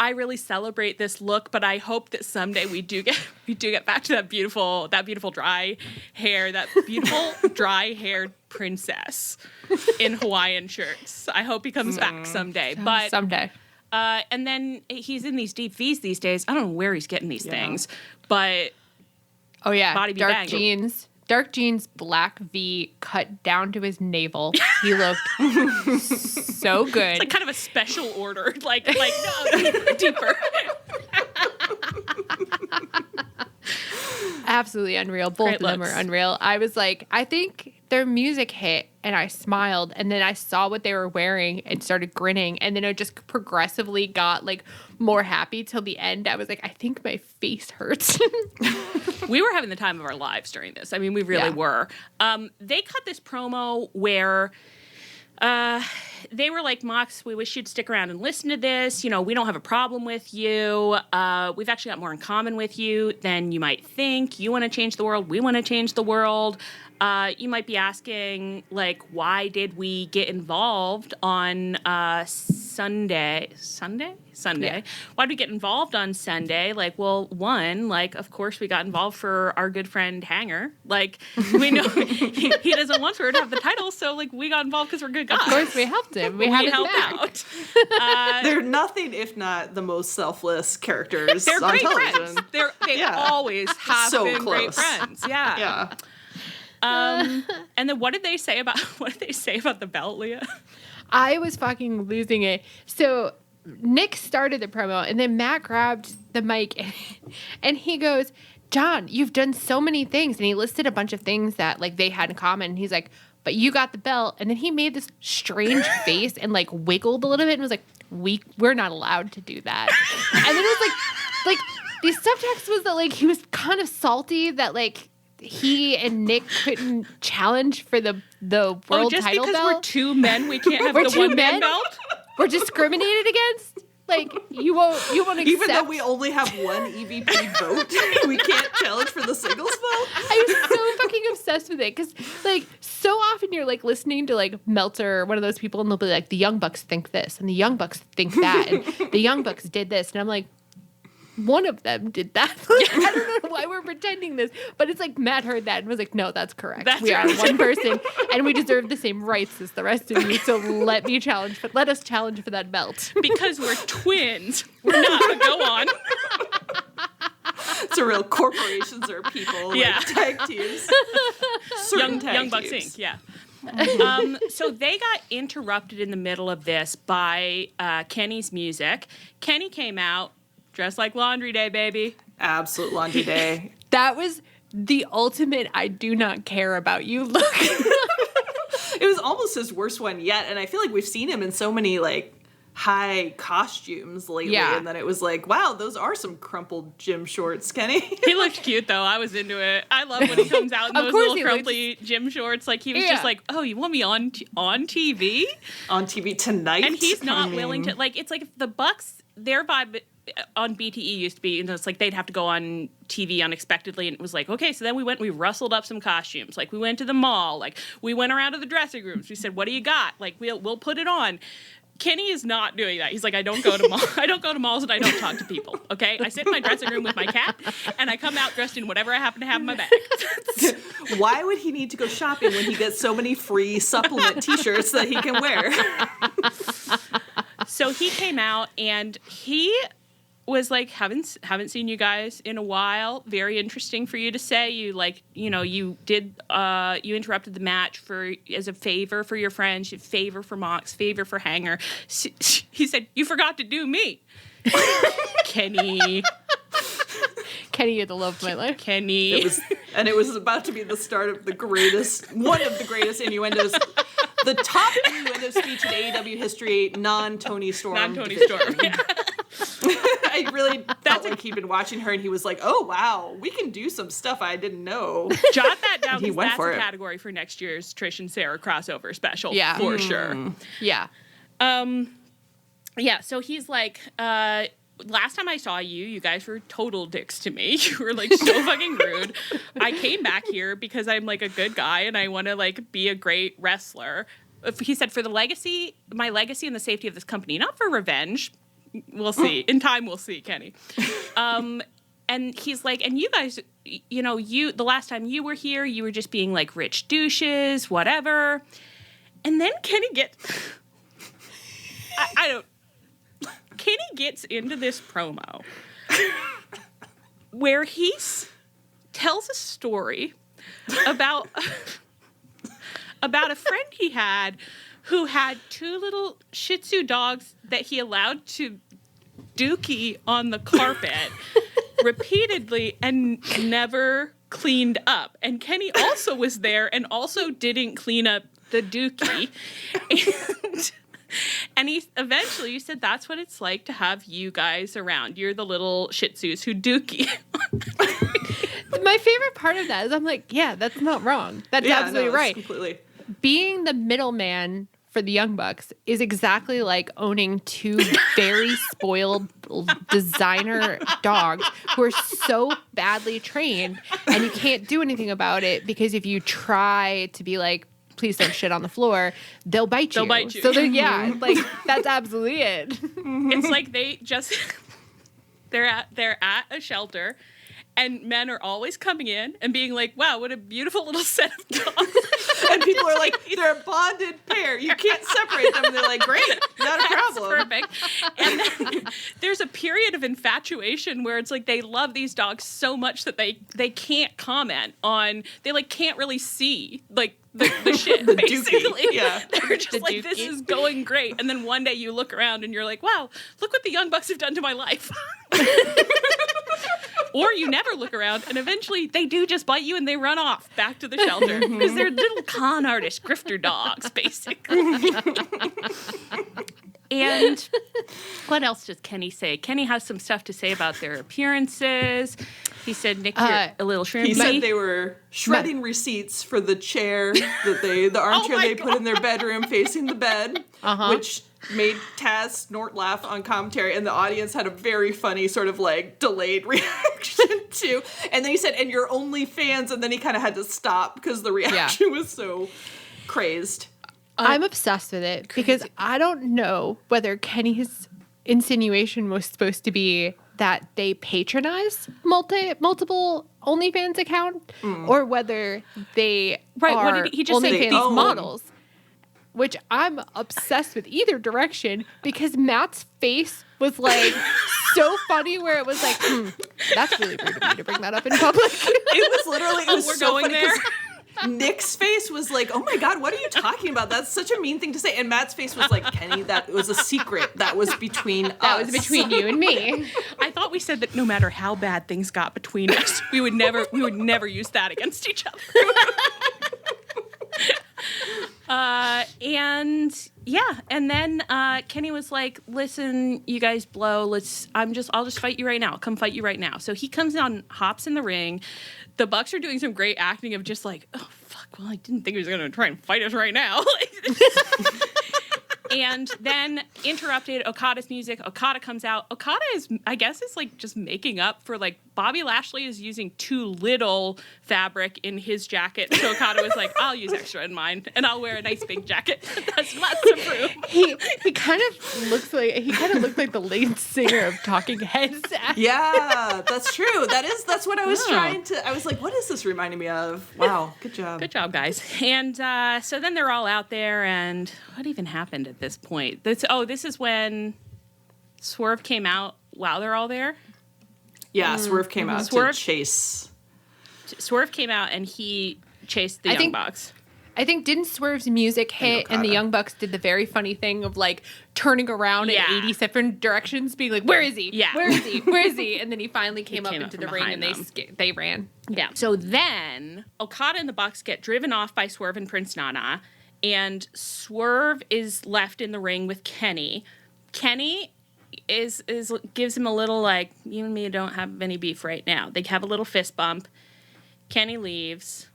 I really celebrate this look, but I hope that someday we do get back to that beautiful dry hair, that beautiful dry haired princess in Hawaiian shirts. I hope he comes back someday. But someday. And then he's in these deep V's these days. I don't know where he's getting these things, but oh yeah, body be dark banging. jeans. Dark jeans, black V, cut down to his navel. He looked so good. It's like kind of a special order. Like no, deeper. Absolutely unreal. Both of them are unreal. I was like, I think their music hit and I smiled and then I saw what they were wearing and started grinning and then it just progressively got like more happy till the end. I was like, I think my face hurts. We were having the time of our lives during this. I mean, we really were. They cut this promo where they were like, Mox, we wish you'd stick around and listen to this. You know, we don't have a problem with you. We've actually got more in common with you than you might think. You want to change the world. We want to change the world. You might be asking, like, why did we get involved on Sunday? Yeah. Why did we get involved on Sunday? Like, well, one, like, of course we got involved for our good friend Hanger. Like, we know he doesn't want her to have the title, so, like, we got involved because we're good guys. Of course we helped him. We helped out. They're nothing if not the most selfless characters they're on great television. Friends. They always have been great friends. Yeah. Yeah. And then what did they say about the belt, Leah? I was fucking losing it. So Nick started the promo and then Matt grabbed the mic and he goes, John, you've done so many things. And he listed a bunch of things that like they had in common. And he's like, but you got the belt. And then he made this strange face and like wiggled a little bit and was like, we're not allowed to do that. And then it was like the subtext was that like he was kind of salty that like he and Nick couldn't challenge for the world just title because belt. we're two men, we can't have We're the two one man men? belt. We're discriminated against. Like you won't accept. Even though we only have one EVP vote, we can't challenge for the singles vote. I was so fucking obsessed with it because like so often you're like listening to like Meltzer or one of those people and they'll be like the Young Bucks think this and the Young Bucks think that and the Young Bucks did this and I'm like one of them did that. I don't know why we're pretending this, but it's like Matt heard that and was like, no, that's correct. We are one person and we deserve the same rights as the rest of you. So let us challenge for that belt. Because we're twins. We're not. Go on. It's a real corporations or people. Like tag teams. Young Bucks Inc. Yeah. So they got interrupted in the middle of this by Kenny's music. Kenny came out dressed like Laundry Day, baby. Absolute Laundry Day. That was the ultimate I do not care about you look. It was almost his worst one yet, and I feel like we've seen him in so many like high costumes lately, and then it was like, wow, those are some crumpled gym shorts, Kenny. He looked cute though. I was into it. I love when he comes out in those little crumply gym shorts. Like he was just like, oh, you want me on TV? On TV tonight? And he's not willing to. Like, it's like if the Bucks, their vibe on BTE used to be, you know, it's like they'd have to go on TV unexpectedly, and it was like, okay, so then we rustled up some costumes. Like we went to the mall. Like we went around to the dressing rooms. We said, what do you got? Like we'll put it on. Kenny is not doing that. He's like, I don't go to malls. I don't go to malls and I don't talk to people. Okay, I sit in my dressing room with my cat, and I come out dressed in whatever I happen to have in my bag. Why would he need to go shopping when he gets so many free supplement T-shirts that he can wear? So he came out and he was like, haven't seen you guys in a while. Very interesting for you to say. You you interrupted the match as a favor for your friends, favor for Mox, favor for Hanger. He said, you forgot to do me. Kenny, you're the love of my life. Kenny. It was about to be the start of one of the greatest innuendos. The top innuendo speech in AEW history, non-Toni Storm. Non-Toni Storm, yeah. I really felt like he'd been watching her, and he was like, oh, wow, we can do some stuff I didn't know. Jot that down, because that's a category for next year's Trish and Sarah crossover special, for sure. Yeah. Yeah, so he's like, last time I saw you guys were total dicks to me. You were like so fucking rude. I came back here because I'm like a good guy and I want to like be a great wrestler. He said, for my legacy and the safety of this company, not for revenge. We'll see. In time, we'll see, Kenny. And he's like, and you guys, the last time you were here, you were just being like rich douches, whatever. And then Kenny gets, Kenny gets into this promo where he tells a story about a friend he had who had two little Shih Tzu dogs that he allowed to dookie on the carpet repeatedly and never cleaned up. And Kenny also was there and also didn't clean up the dookie. And he eventually said, that's what it's like to have you guys around. You're the little Shih Tzus who dookie. My favorite part of that is I'm like, yeah, that's not wrong. That's absolutely right. Completely. Being the middleman for the Young Bucks is exactly like owning two very spoiled designer dogs who are so badly trained, and you can't do anything about it because if you try to be like, please don't shit on the floor, they'll bite you. So like that's absolutely it. It's like they're at a shelter. And men are always coming in and being like, wow, what a beautiful little set of dogs. And people are like, they're a bonded pair. You can't separate them. And they're like, great, not a problem. Perfect. And then there's a period of infatuation where it's like they love these dogs so much that they can't comment on, they like can't really see like the shit, the basically. dookie. Yeah. They're just like, dookie. This is going great. And then one day you look around and you're like, wow, look what the Young Bucks have done to my life. Or you never look around, and eventually they do just bite you and they run off back to the shelter. Because they're little con artist grifter dogs, basically. And what else does Kenny say? Kenny has some stuff to say about their appearances. He said, Nick, you're a little shrimpy. He said they were shredding receipts for the chair the armchair they put in their bedroom facing the bed, which made Taz snort laugh on commentary, and the audience had a very funny sort of like delayed reaction too. And then he said, and you're only fans, and then he kind of had to stop because the reaction was so crazed. I'm obsessed with it because I don't know whether Kenny's insinuation was supposed to be that they patronize multiple OnlyFans account or whether they are what did he just say? OnlyFans models. Which I'm obsessed with either direction because Matt's face was like so funny where it was like, that's really rude of me to bring that up in public. It was literally, we're so going funny there. Nick's face was like, oh my God, what are you talking about? That's such a mean thing to say. And Matt's face was like, Kenny, that was a secret. That was between us. That was between you and me. I thought we said that no matter how bad things got between us, we would never use that against each other. And then Kenny was like, listen, you guys blow, I'll just fight you right now. Come fight you right now. So he comes down, hops in the ring. The Bucks are doing some great acting of just like, oh fuck, well, I didn't think he was gonna try and fight us right now. And then interrupted Okada's music. Okada comes out. Okada is like just making up for like Bobby Lashley is using too little fabric in his jacket. So Okada was like, I'll use extra in mine and I'll wear a nice big jacket. That's lots of room. He kind of looked like the lead singer of Talking Heads. Yeah, that's true. That's what I was trying to, I was like, what is this reminding me of? Wow, good job. Good job, guys. And so then they're all out there, and what even happened at this point? This is when Swerve came out while they're all there. Yeah, Swerve came out to chase. Swerve came out and he chased the Young Bucks. I think didn't Swerve's music hit and the Young Bucks did the very funny thing of like turning around in 80 different directions, being like, "Where is he? Yeah, where is he? Where is he?" And then he finally came up into the ring and they ran. Yeah. So then Okada and the Bucks get driven off by Swerve and Prince Nana, and Swerve is left in the ring with Kenny. Kenny gives him a little like, you and me don't have any beef right now. They have a little fist bump. Kenny leaves.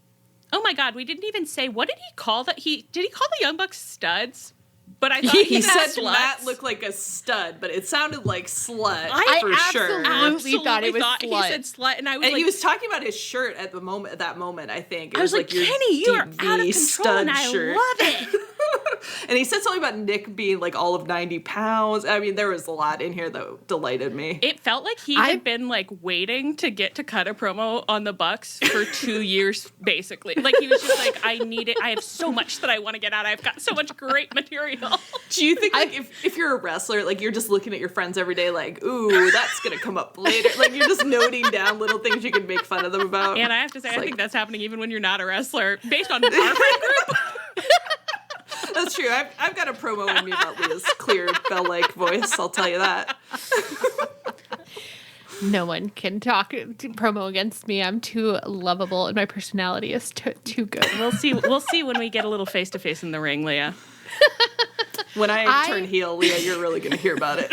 Oh my God, we didn't even say, what did he call that? Did he call the Young Bucks studs? But I thought he said sluts. Matt looked like a stud, but it sounded like slut for sure. I absolutely thought it was slut. He said slut, and I was and like, he was talking about his shirt at that moment. I think I was like, Kenny, you are out of control, and I love it. And he said something about Nick being like all of 90 pounds. I mean, there was a lot in here that delighted me. It felt like he had been like waiting to get to cut a promo on the Bucks for 2 years, basically. Like he was just like, I need it. I have so much that I want to get out. I've got so much great material. Do you think like if you're a wrestler, like you're just looking at your friends every day, like, ooh, that's gonna come up later. Like you're just noting down little things you can make fun of them about. And I have to say, I think that's happening even when you're not a wrestler, based on our friend group. That's true. I've got a promo in me about Leah's clear bell-like voice. I'll tell you that. No one can talk promo against me. I'm too lovable, and my personality is too good. We'll see when we get a little face to face in the ring, Leah. When I turn heel, Leah, you're really going to hear about it.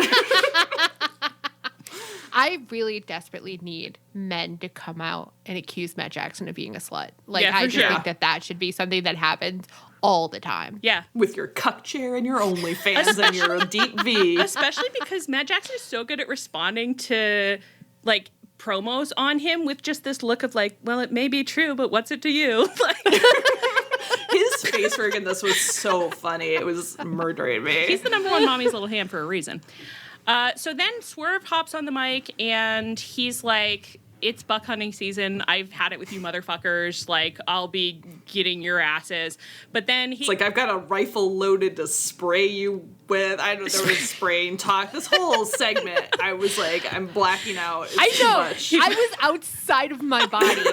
I really desperately need men to come out and accuse Matt Jackson of being a slut. Like, I just think that should be something that happens all the time. Yeah. With your cuck chair and your OnlyFans and your deep V. Especially because Matt Jackson is so good at responding to, like, promos on him with just this look of, like, well, it may be true, but what's it to you? His face work in this was so funny. It was murdering me. He's the number one mommy's little hand for a reason. So then Swerve hops on the mic and he's like, it's buck hunting season. I've had it with you motherfuckers. Like, I'll be getting your asses. But then it's like, I've got a rifle loaded to spray you with. I don't know, there was spraying talk. This whole segment, I was like, I'm blacking out. It's too much. I was outside of my body.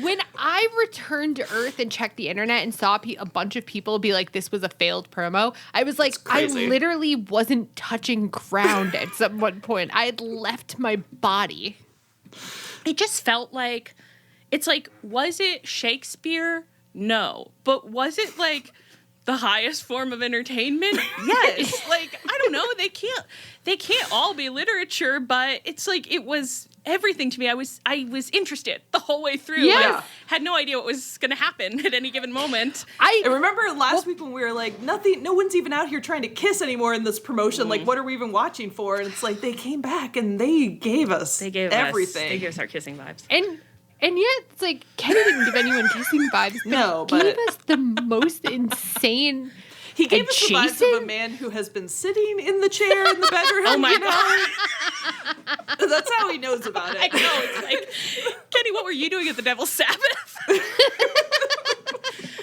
When I returned to Earth and checked the internet and saw a bunch of people be like, this was a failed promo, I was like, I literally wasn't touching ground at some one point. I had left my body. It just felt like, it's like, was it Shakespeare? No. But was it like the highest form of entertainment? Yes. Like, I don't know. They can't all be literature, but it's like, it was everything to me. I was interested the whole way through. Yeah. I had no idea what was going to happen at any given moment. I remember last week when we were like, no one's even out here trying to kiss anymore in this promotion. Like, what are we even watching for? And it's like, they came back and they gave us everything. They gave us our kissing vibes. And yet, it's like, Kenny didn't give anyone kissing vibes, but gave us the most insane... He gave us the vibes of a man who has been sitting in the chair in the bedroom. Oh my God. That's how he knows about it. I know. It's like, Kenny, what were you doing at the Devil's Sabbath?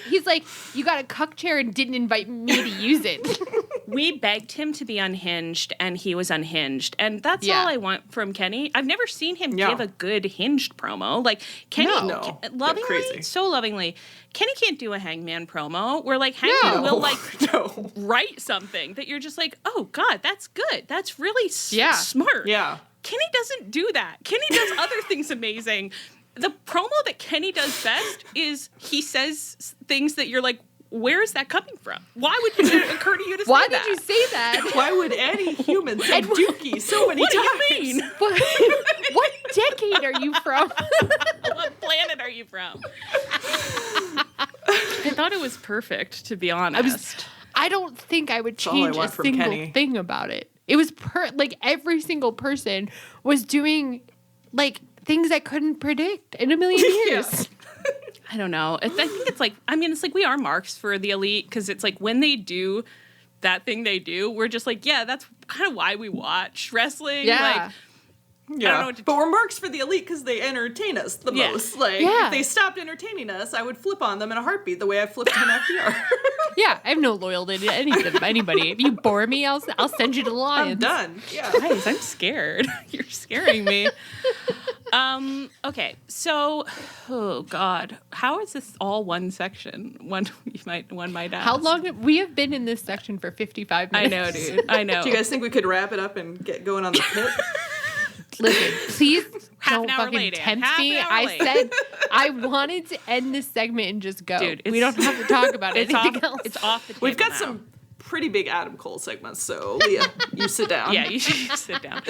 He's like, you got a cuck chair and didn't invite me to use it. We begged him to be unhinged, and he was unhinged. And that's all I want from Kenny. I've never seen him give a good hinged promo. Like, Kenny, lovingly, so lovingly, Kenny can't do a Hangman promo where, like, Hangman will, like, write something that you're just like, oh, God, that's good. That's really smart. Yeah. Kenny doesn't do that. Kenny does other things amazing. The promo that Kenny does best is he says things that you're like, where is that coming from? Why would it occur to you to say that? Why did you say that? Why would any human say dookie so many times? What do you mean? What decade are you from? What planet are you from? I thought it was perfect, to be honest. I don't think I would change a single thing about it. It was like every single person was doing like things I couldn't predict in a million years. I don't know. I think it's like, I mean, it's like we are marks for the elite because it's like when they do that thing they do, we're just like, yeah, that's kind of why we watch wrestling. Yeah. Like, I don't know what to but we're marks for the elite because they entertain us the most. Like, if they stopped entertaining us, I would flip on them in a heartbeat the way I flipped on FDR. Yeah, I have no loyalty to anybody. If you bore me, I'll send you to the Lions. I'm done. Yeah. Guys, I'm scared. You're scaring me. Okay, so, oh God, how is this all one section? One might ask. How long we have been in this section for 55 minutes? I know, dude. I know. Do you guys think we could wrap it up and get going on the pit? Listen, please don't hour fucking late, tempt half me. an hour I late. said I wanted to end this segment and just go. Dude, we don't have to talk about anything else. It's off the table. We've got now. some pretty big Adam Cole segments, so Leah, you sit down. Yeah, you should sit down.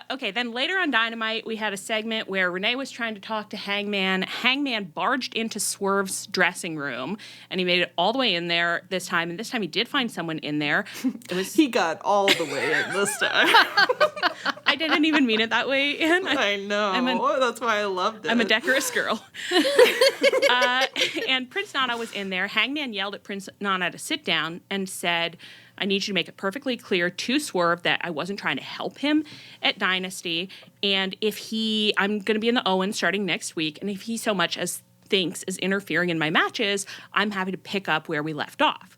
Okay, then later on Dynamite, we had a segment where Renee was trying to talk to Hangman. Hangman barged into Swerve's dressing room, and he made it all the way in there this time. And this time he did find someone in there. He got all the way in this time. I didn't even mean it that way, Anne. I know. That's why I loved it. I'm a decorous girl. And Prince Nana was in there. Hangman yelled at Prince Nana to sit down and said, I need you to make it perfectly clear to Swerve that I wasn't trying to help him at Dynasty. And I'm going to be in the Owens starting next week. And if he so much as thinks is interfering in my matches, I'm happy to pick up where we left off.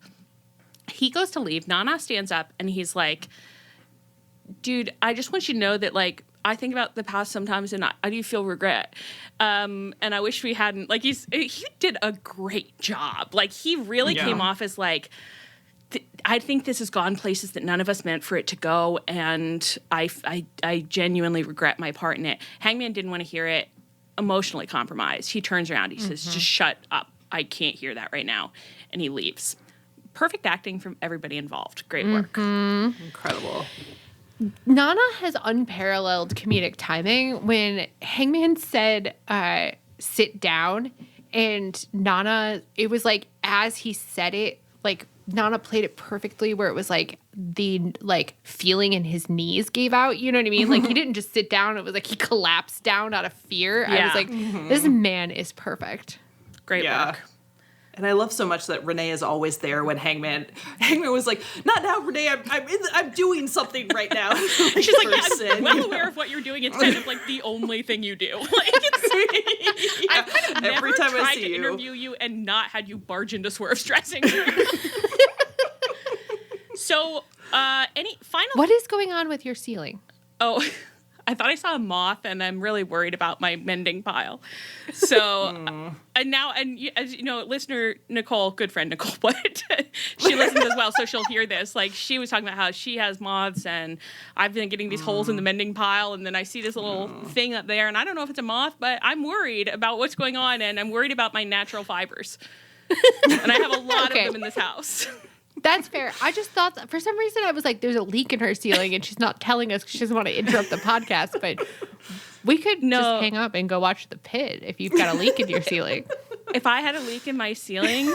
He goes to leave. Nana stands up and he's like, dude, I just want you to know that, like, I think about the past sometimes and I do feel regret. And I wish we hadn't, like, he did a great job. Like, he really came off as, like, I think this has gone places that none of us meant for it to go. And I genuinely regret my part in it. Hangman didn't want to hear it. Emotionally compromised. He turns around. He says, just shut up. I can't hear that right now. And he leaves. Perfect acting from everybody involved. Great work. Incredible. Nana has unparalleled comedic timing. When Hangman said, sit down, and Nana, it was like, as he said it, like, Nana played it perfectly where it was like the, like, feeling in his knees gave out. You know what I mean? Like, he didn't just sit down. It was like he collapsed down out of fear. I was like, this man is perfect. Great work. And I love so much that Renee is always there when Hangman was like, not now, Renee, I'm doing something right now. She's like, yeah, I'm well aware of what you're doing. It's kind of like the only thing you do. Like, it's, I've kind of never tried to interview you and not had you barge into Swerve's dressing room. So, any final... What is going on with your ceiling? Oh... I thought I saw a moth, and I'm really worried about my mending pile. So, and now, and as you know, listener Nicole, good friend Nicole, but she listens as well, so she'll hear this. Like, she was talking about how she has moths, and I've been getting these holes in the mending pile, and then I see this little thing up there, and I don't know if it's a moth, but I'm worried about what's going on, and I'm worried about my natural fibers. And I have a lot of them in this house. That's fair. I just thought that for some reason I was like, there's a leak in her ceiling and she's not telling us because she doesn't want to interrupt the podcast. But we could just hang up and go watch The Pit if you've got a leak in your ceiling. If I had a leak in my ceiling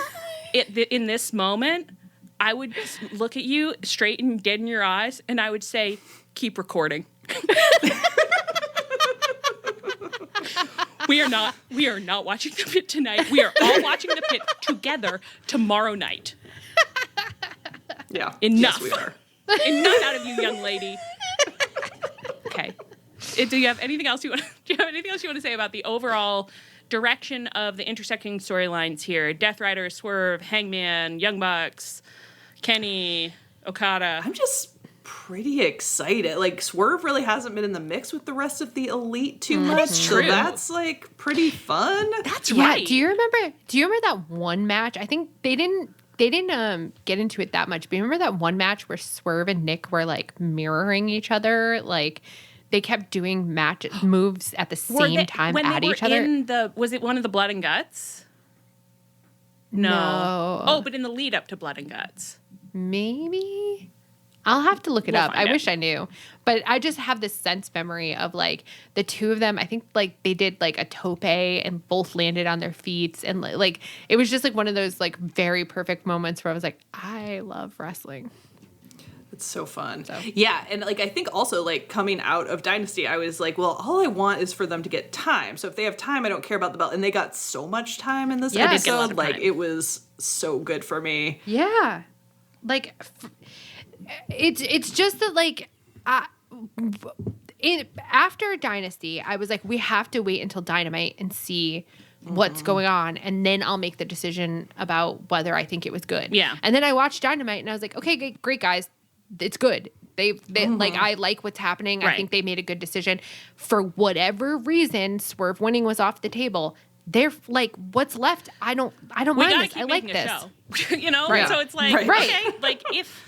in this moment, I would look at you straight and dead in your eyes and I would say, keep recording. We are not watching The Pit tonight. We are all watching The Pit together tomorrow night. Yeah. Enough. Yes, we are. Enough out of you, young lady. Okay. Do you have anything else you want to say about the overall direction of the intersecting storylines here? Death Rider, Swerve, Hangman, Young Bucks, Kenny, Okada. I'm just pretty excited. Like, Swerve really hasn't been in the mix with the rest of the Elite too much. That's So true. that's like pretty fun. That's right. Do you remember that one match? I think they didn't get into it that much. But you remember that one match where Swerve and Nick were like mirroring each other? Like, they kept doing moves at the same time at each other. Was it one of the Blood and Guts? No. Oh, but in the lead up to Blood and Guts. Maybe. I'll have to look it up. I wish I knew. But I just have this sense memory of like the two of them. I think like they did like a tope and both landed on their feet. And like it was just like one of those like very perfect moments where I was like, I love wrestling. It's so fun. Yeah, and like I think also like coming out of Dynasty, I was like, well, all I want is for them to get time. So if they have time, I don't care about the belt. And they got so much time in this episode. Like it was so good for me. Yeah, like it's just that like after Dynasty, I was like, we have to wait until Dynamite and see what's going on, and then I'll make the decision about whether I think it was good. Yeah. And then I watched Dynamite and I was like, okay, great guys. It's good. They like, I like what's happening. Right. I think they made a good decision. For whatever reason, Swerve winning was off the table. They're like, what's left? I don't mind this. I like this. You know? Right. So it's like, right. Okay, like if,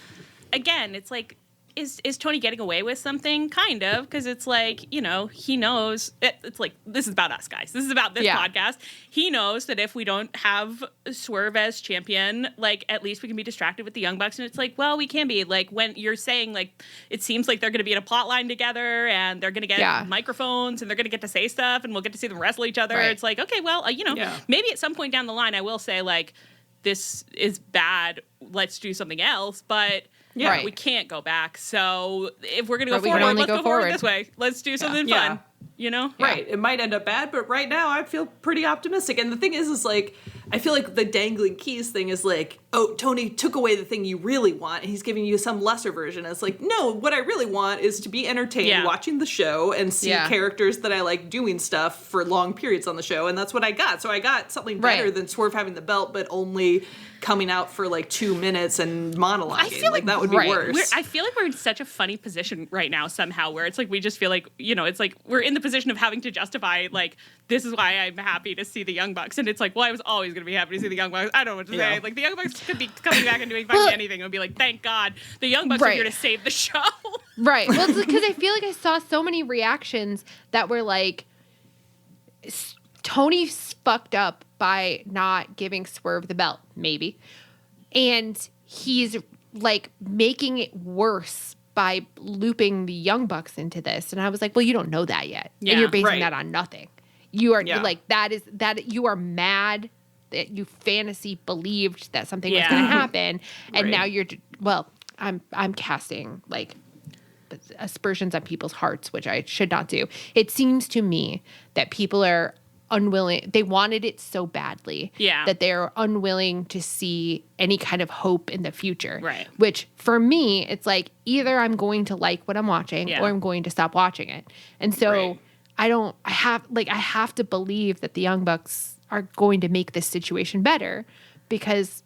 again, it's like, is Toni getting away with something? Kind of, because it's like, you know, he knows, it's like, this is about us, guys. This is about this podcast. He knows that if we don't have Swerve as champion, like, at least we can be distracted with the Young Bucks. And it's like, well, we can be. Like, when you're saying, like, it seems like they're going to be in a plot line together, and they're going to get microphones, and they're going to get to say stuff, and we'll get to see them wrestle each other. Right. It's like, okay, well, you know, maybe at some point down the line, I will say, like, this is bad. Let's do something else. But... yeah, we can't go back. So if we're going to go forward, let's go forward this way. Let's do something fun, you know? Right. It might end up bad, but right now I feel pretty optimistic. And the thing is like, I feel like the dangling keys thing is like, oh, Toni took away the thing you really want, and he's giving you some lesser version. And it's like, no, what I really want is to be entertained watching the show and see characters that I like doing stuff for long periods on the show. And that's what I got. So I got something better than Swerve having the belt, but only coming out for like 2 minutes and monologuing. I feel like that would be worse. I feel like we're in such a funny position right now somehow, where it's like we just feel like, you know, it's like we're in the position of having to justify, like, this is why I'm happy to see the Young Bucks. And it's like, well, I was always going to be happy to see the Young Bucks. I don't know what to say. Like, the Young Bucks could be coming back and doing fucking anything. It would be like, thank God the Young Bucks are here to save the show. Right. Well, it's because I feel like I saw so many reactions that were like, Tony's fucked up by not giving Swerve the belt, maybe. And he's like making it worse by looping the Young Bucks into this. And I was like, well, you don't know that yet. Yeah, and you're basing that on nothing. You are like, you are mad that you fantasy believed that something was going to happen. And now you're, well, I'm casting like aspersions on people's hearts, which I should not do. It seems to me that people are unwilling. They wanted it so badly that they're unwilling to see any kind of hope in the future. Right. Which for me, it's like either I'm going to like what I'm watching or I'm going to stop watching it. And so I have to believe that the Young Bucks are going to make this situation better, because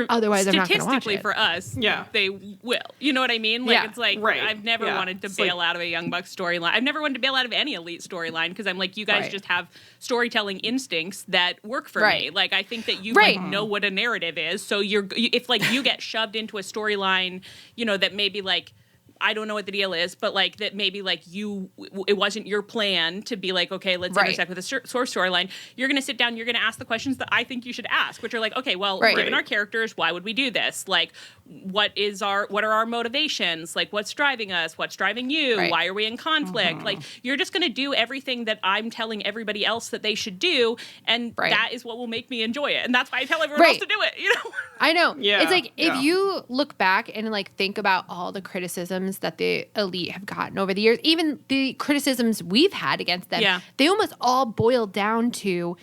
otherwise I'm not going to watch it. Statistically for us, they will. You know what I mean? Like it's like I've never wanted to bail out of a Young Bucks storyline. I've never wanted to bail out of any Elite storyline, because I'm like, you guys just have storytelling instincts that work for me. Like I think that you like know what a narrative is. So if like you get shoved into a storyline, you know, that maybe like, I don't know what the deal is, but like that maybe like it wasn't your plan to be like, okay, let's intersect with a source storyline. You're going to sit down, you're going to ask the questions that I think you should ask, which are like, okay, well, given our characters, why would we do this? Like, what are our motivations? Like, what's driving us? What's driving you? Why are we in conflict? Like, you're just going to do everything that I'm telling everybody else that they should do, and that is what will make me enjoy it. And that's why I tell everyone else to do it, you know? I know. Yeah. It's like, if you look back and like think about all the criticisms that the Elite have gotten over the years, even the criticisms we've had against them, they almost all boil down to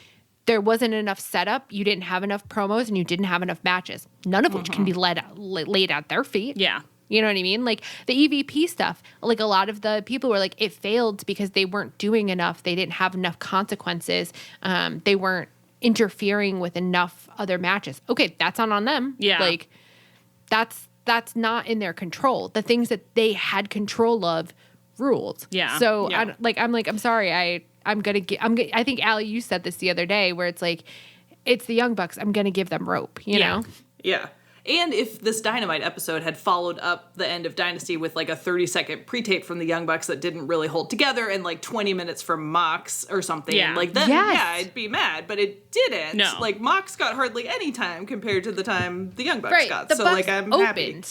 there wasn't enough setup, you didn't have enough promos, and you didn't have enough matches, none of which can be laid at their feet. Yeah. You know what I mean? Like the EVP stuff, like a lot of the people were like, it failed because they weren't doing enough. They didn't have enough consequences. They weren't interfering with enough other matches. Okay, that's not on them. Yeah. Like that's not in their control. The things that they had control of ruled. Yeah. So yeah. I'm sorry. I think Allie, you said this the other day where it's like, it's the Young Bucks. I'm going to give them rope, you know? Yeah. And if this Dynamite episode had followed up the end of Dynasty with like a 30-second pre-tape from the Young Bucks that didn't really hold together and like 20 minutes from Mox or something, like then, I'd be mad. But it didn't. No. Like Mox got hardly any time compared to the time the Young Bucks Right. got. The So Bucks like I'm opened. happy.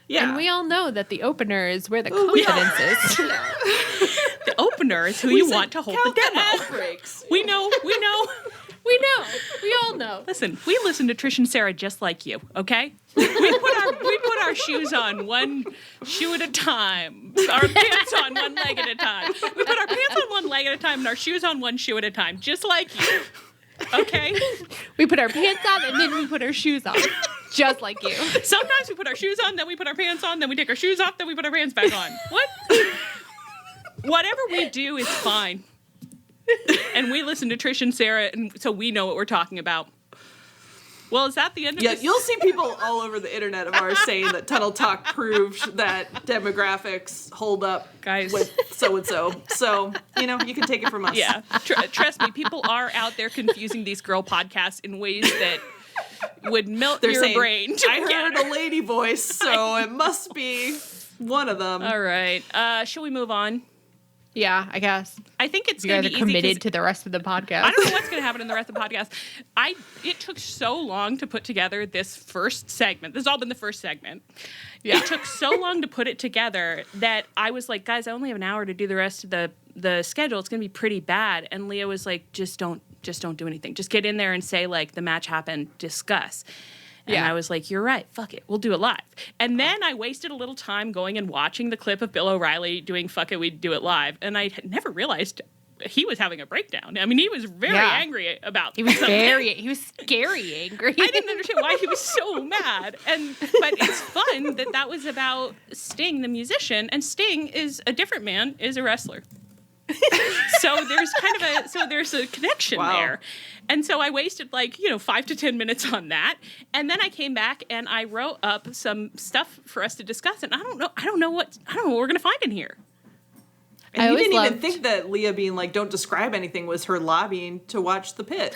Yeah. And we all know that the opener is where the confidence is. The opener is who you want to hold the demo. Ad breaks. We know. We know. We all know. Listen, we listen to Trish and Sarah just like you, okay? We put our shoes on one shoe at a time. Our pants on one leg at a time. We put our pants on one leg at a time and our shoes on one shoe at a time, just like you. Okay? We put our pants on and then we put our shoes on. Just like you. Sometimes we put our shoes on, then we put our pants on, then we take our shoes off, then we put our pants back on. What? Whatever we do is fine. And we listen to Trish and Sarah, and so we know what we're talking about. Well, is that the end of this? You'll see people all over the internet of ours saying that Tunnel Talk proved that demographics hold up Guys. with so-and-so. So, you can take it from us. Yeah. Trust me, people are out there confusing these girl podcasts in ways that would melt your saying, brain. I heard a lady voice, so it must be one of them. All right. Shall we move on? Yeah, I guess. I think it's You going guys to are be easy committed to the rest of the podcast. I don't know what's going to happen in the rest of the podcast. It took so long to put together this first segment. This has all been the first segment. Yeah. It took so long to put it together that I was like, guys, I only have an hour to do the rest of the schedule. It's going to be pretty bad. And Leah was like, just don't do anything. Just get in there and say like the match happened, discuss. And I was like, you're right. Fuck it. We'll do it live. And then I wasted a little time going and watching the clip of Bill O'Reilly doing Fuck It, We'd Do It Live. And I had never realized he was having a breakdown. I mean, he was very angry about He was scary angry. I didn't understand why he was so mad. But it's fun that was about Sting, the musician. And Sting is a different man, is a wrestler. So there's a connection there. And so I wasted 5 to 10 minutes on that. And then I came back and I wrote up some stuff for us to discuss. And I don't know what we're going to find in here. And you didn't even think that Leah being like, don't describe anything was her lobbying to watch the pit.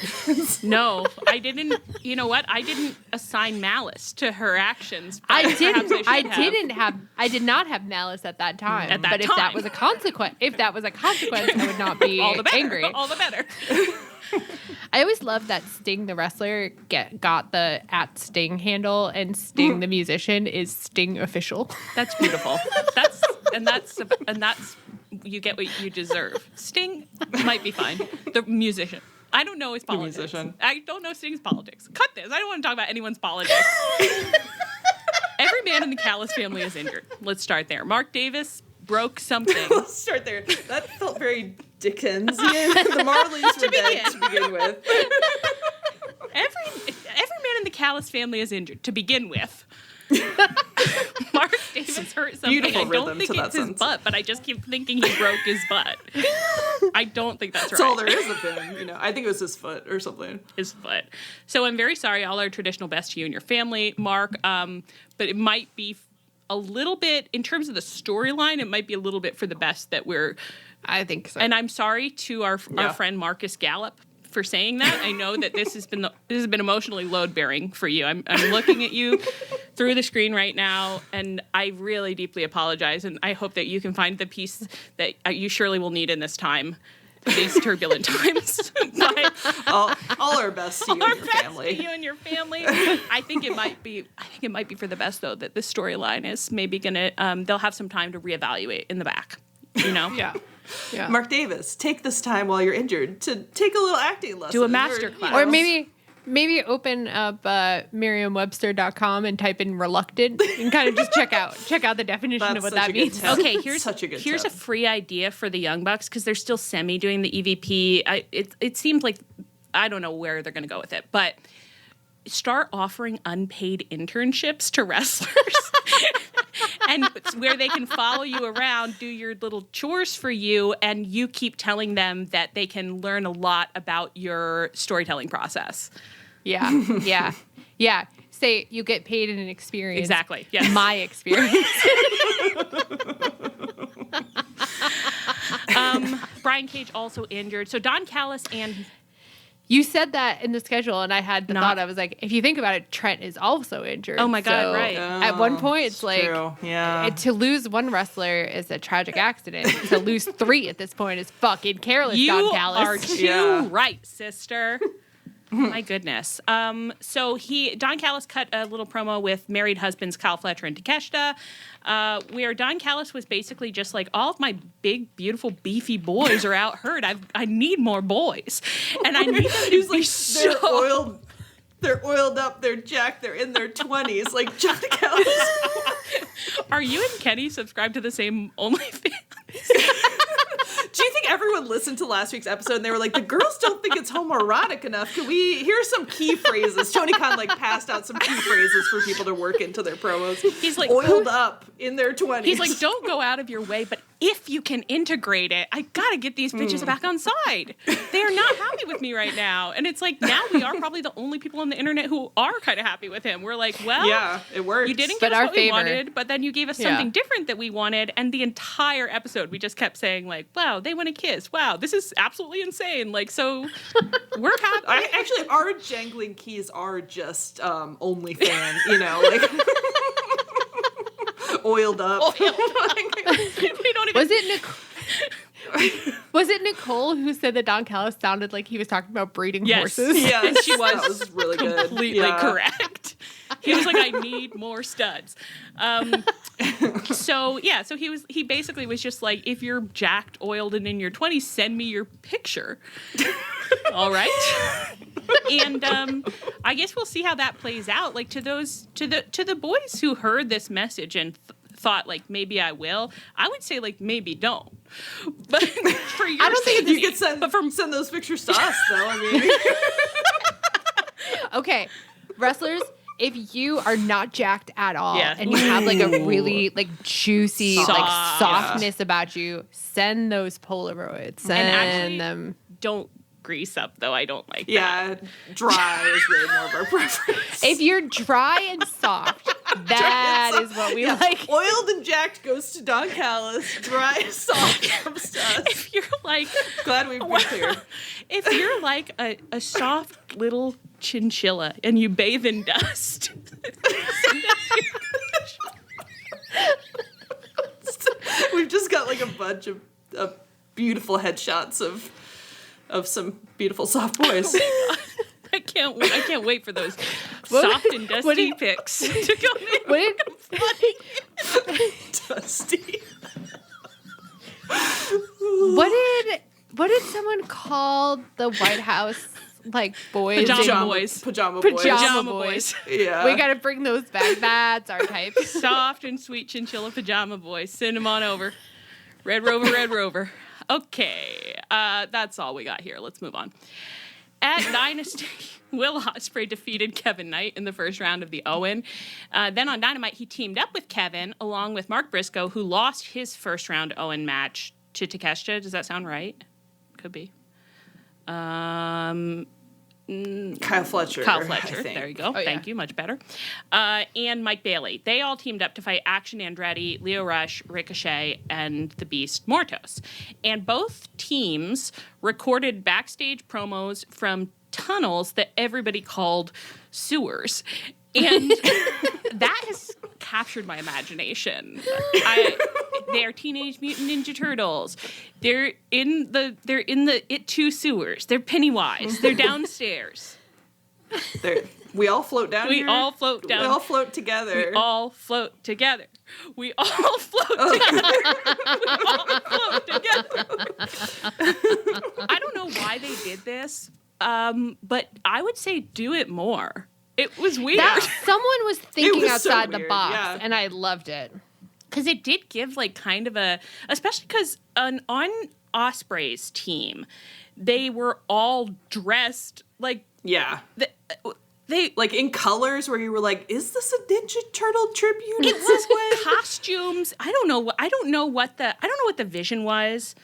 No, I didn't. You know what? I didn't assign malice to her actions. I did not have malice at that time. If that was a consequence, I would not be angry. All the better. I always loved that Sting the wrestler got the @Sting handle, and Sting the musician is Sting official. That's beautiful. That's you get what you deserve. Sting might be fine. The musician. I don't know his politics. I don't know Sting's politics. Cut this. I don't want to talk about anyone's politics. Every man in the Callis family is injured. Let's start there. Mark Davis broke something. Let's start there. That felt very Dickensian. The Marleys were dead to begin with. Every man in the Callis family is injured to begin with. Mark Davis hurt something. Beautiful I don't think it's his butt, but I just keep thinking he broke his butt. I don't think that's right. That's all there is of him. I think it was his foot or something. His foot. So I'm very sorry. All our traditional best to you and your family, Mark. But it might be a little bit, in terms of the storyline, it might be a little bit for the best that we're... I think so. And I'm sorry to our friend Marcus Gallup for saying that. I know that this has been emotionally load-bearing for you. I'm looking at you through the screen right now, and I really deeply apologize, and I hope that you can find the peace that you surely will need in this time, these turbulent times. But all our best to you and your family. To you and your family. I think it might be for the best, though, that this storyline is maybe gonna. They'll have some time to reevaluate in the back. Yeah. Mark Davis, take this time while you're injured to take a little acting lesson. Do a master class. Or maybe open up Merriam-Webster.com and type in reluctant and kind of just check out the definition of what that means. Okay, here's here's a free idea for the Young Bucks, because they're still doing the EVP. It seemed like I don't know where they're going to go with it, but start offering unpaid internships to wrestlers. And where they can follow you around, do your little chores for you, and you keep telling them that they can learn a lot about your storytelling process. Yeah. Say you get paid in an experience. Exactly. Yes. My experience. Brian Cage also injured. So Don Callis and... You said that in the schedule, and I had the thought, I was like, if you think about it, Trent is also injured. Oh my God, so right. At one point, it's like, true. Yeah. to lose one wrestler is a tragic accident. To lose 3 at this point is fucking careless, Don Callis. Are too right, sister. My goodness. So Don Callis cut a little promo with married husbands Kyle Fletcher and Takeshita, where Don Callis was basically just like, all of my big, beautiful, beefy boys are out hurt. I need more boys, and I need them to be so They're oiled up. They're jacked. They're in their 20s. Like John Callis. Are you and Kenny subscribed to the same OnlyFans? Do you think everyone listened to last week's episode and they were like, the girls don't think it's homoerotic enough? Can we hear some key phrases? Tony Khan passed out some key phrases for people to work into their promos. He's like, oiled up in their 20s. He's like, don't go out of your way, but if you can integrate it, I gotta get these bitches back on side. They are not happy with me right now. And it's like, now we are probably the only people on the internet who are kind of happy with him. We're like, well, yeah, it works. You didn't give us what we wanted, but then you gave us something different that we wanted. And the entire episode, we just kept saying like, wow, they want to kiss. Wow, this is absolutely insane. Like, so we're happy. Actually, our jangling keys are just OnlyFans, you know, like oiled up. We don't even... Was it Nicole who said that Don Callis sounded like he was talking about breeding horses? Yeah, and she was, that was really good. Completely correct. He was like, I need more studs. So he basically was just like, if you're jacked, oiled, and in your 20s, send me your picture. All right. And I guess we'll see how that plays out. Like to the boys who heard this message and thought like maybe I will, I would say like maybe don't. But for your I don't think you could send those pictures to us though. I mean, okay, wrestlers, if you are not jacked at all and you have like a really like juicy like softness about you, send those Polaroids. Send them. Don't grease up though. I don't like that. Yeah, dry is really more of our preference. If you're dry and soft, that is what we like. Oiled and jacked goes to Don Callis. Dry and soft comes to us. If you're like, glad we've been clear. If you're like a soft little chinchilla and you bathe in dust. We've just got like a bunch of beautiful headshots of some beautiful soft boys. I can't wait for those soft and dusty pics to come in. Dusty. What did someone call the White House like boys? Pajama boys. Yeah. We gotta bring those back. That's our type. Soft and sweet chinchilla pajama boys. Send them on over. Red Rover. Okay, that's all we got here. Let's move on. At Dynasty, Will Ospreay defeated Kevin Knight in the first round of the Owen. Then on Dynamite, he teamed up with Kevin along with Mark Briscoe, who lost his first round Owen match to Takeshita. Does that sound right? Could be. Kyle Fletcher. There you go. Thank you. Much better. And Mike Bailey. They all teamed up to fight Action Andretti, Leo Rush, Ricochet, and the Beast Mortos. And both teams recorded backstage promos from tunnels that everybody called sewers. And that has captured my imagination. They're Teenage Mutant Ninja Turtles. They're in the It 2 sewers. They're Pennywise. They're downstairs. We all float down here. We all float down. We all float together. We all float together. We all float together. I don't know why they did this, but I would say do it more. It was weird. Someone was thinking was outside so the box, yeah. and I loved it. Because it did give like kind of especially because on Ospreay's team, they were all dressed like they like in colors where you were like, is this a Ninja Turtle tribute? It was costumes. I don't know what the vision was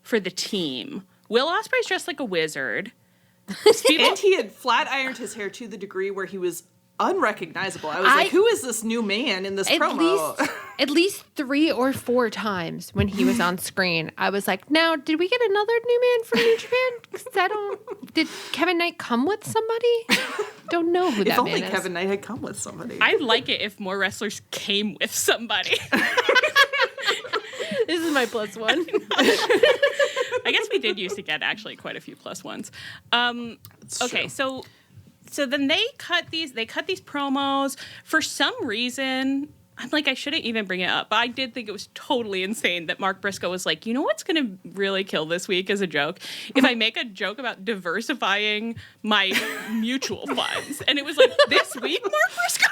for the team. Will Ospreay's dressed like a wizard. And he had flat ironed his hair to the degree where he was unrecognizable. I was like, who is this new man in this promo? At least 3 or 4 times when he was on screen, I was like, now, did we get another new man from New Japan? 'Cause did Kevin Knight come with somebody? Don't know who that man is. If only Kevin Knight had come with somebody. I'd like it if more wrestlers came with somebody. This is my +1. I guess we did used to get actually quite a few +1s. Okay, true. so then they cut these promos for some reason. I'm like, I shouldn't even bring it up, but I did think it was totally insane that Mark Briscoe was like, you know what's going to really kill this week as a joke? If I make a joke about diversifying my mutual funds. And it was like, this week, Mark Briscoe?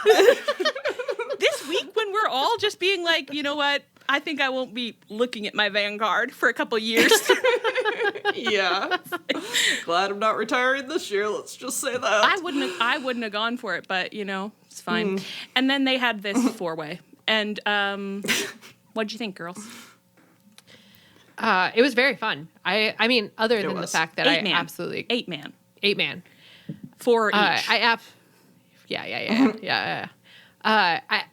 This week when we're all just being like, you know what? I think I won't be looking at my Vanguard for a couple years. Yeah. Glad I'm not retiring this year. Let's just say that. I wouldn't have gone for it, but it's fine. And then they had this 4-way. And what'd you think, girls? It was very fun. I mean, other than the fact that I absolutely 8-man. 8-man. 4 each.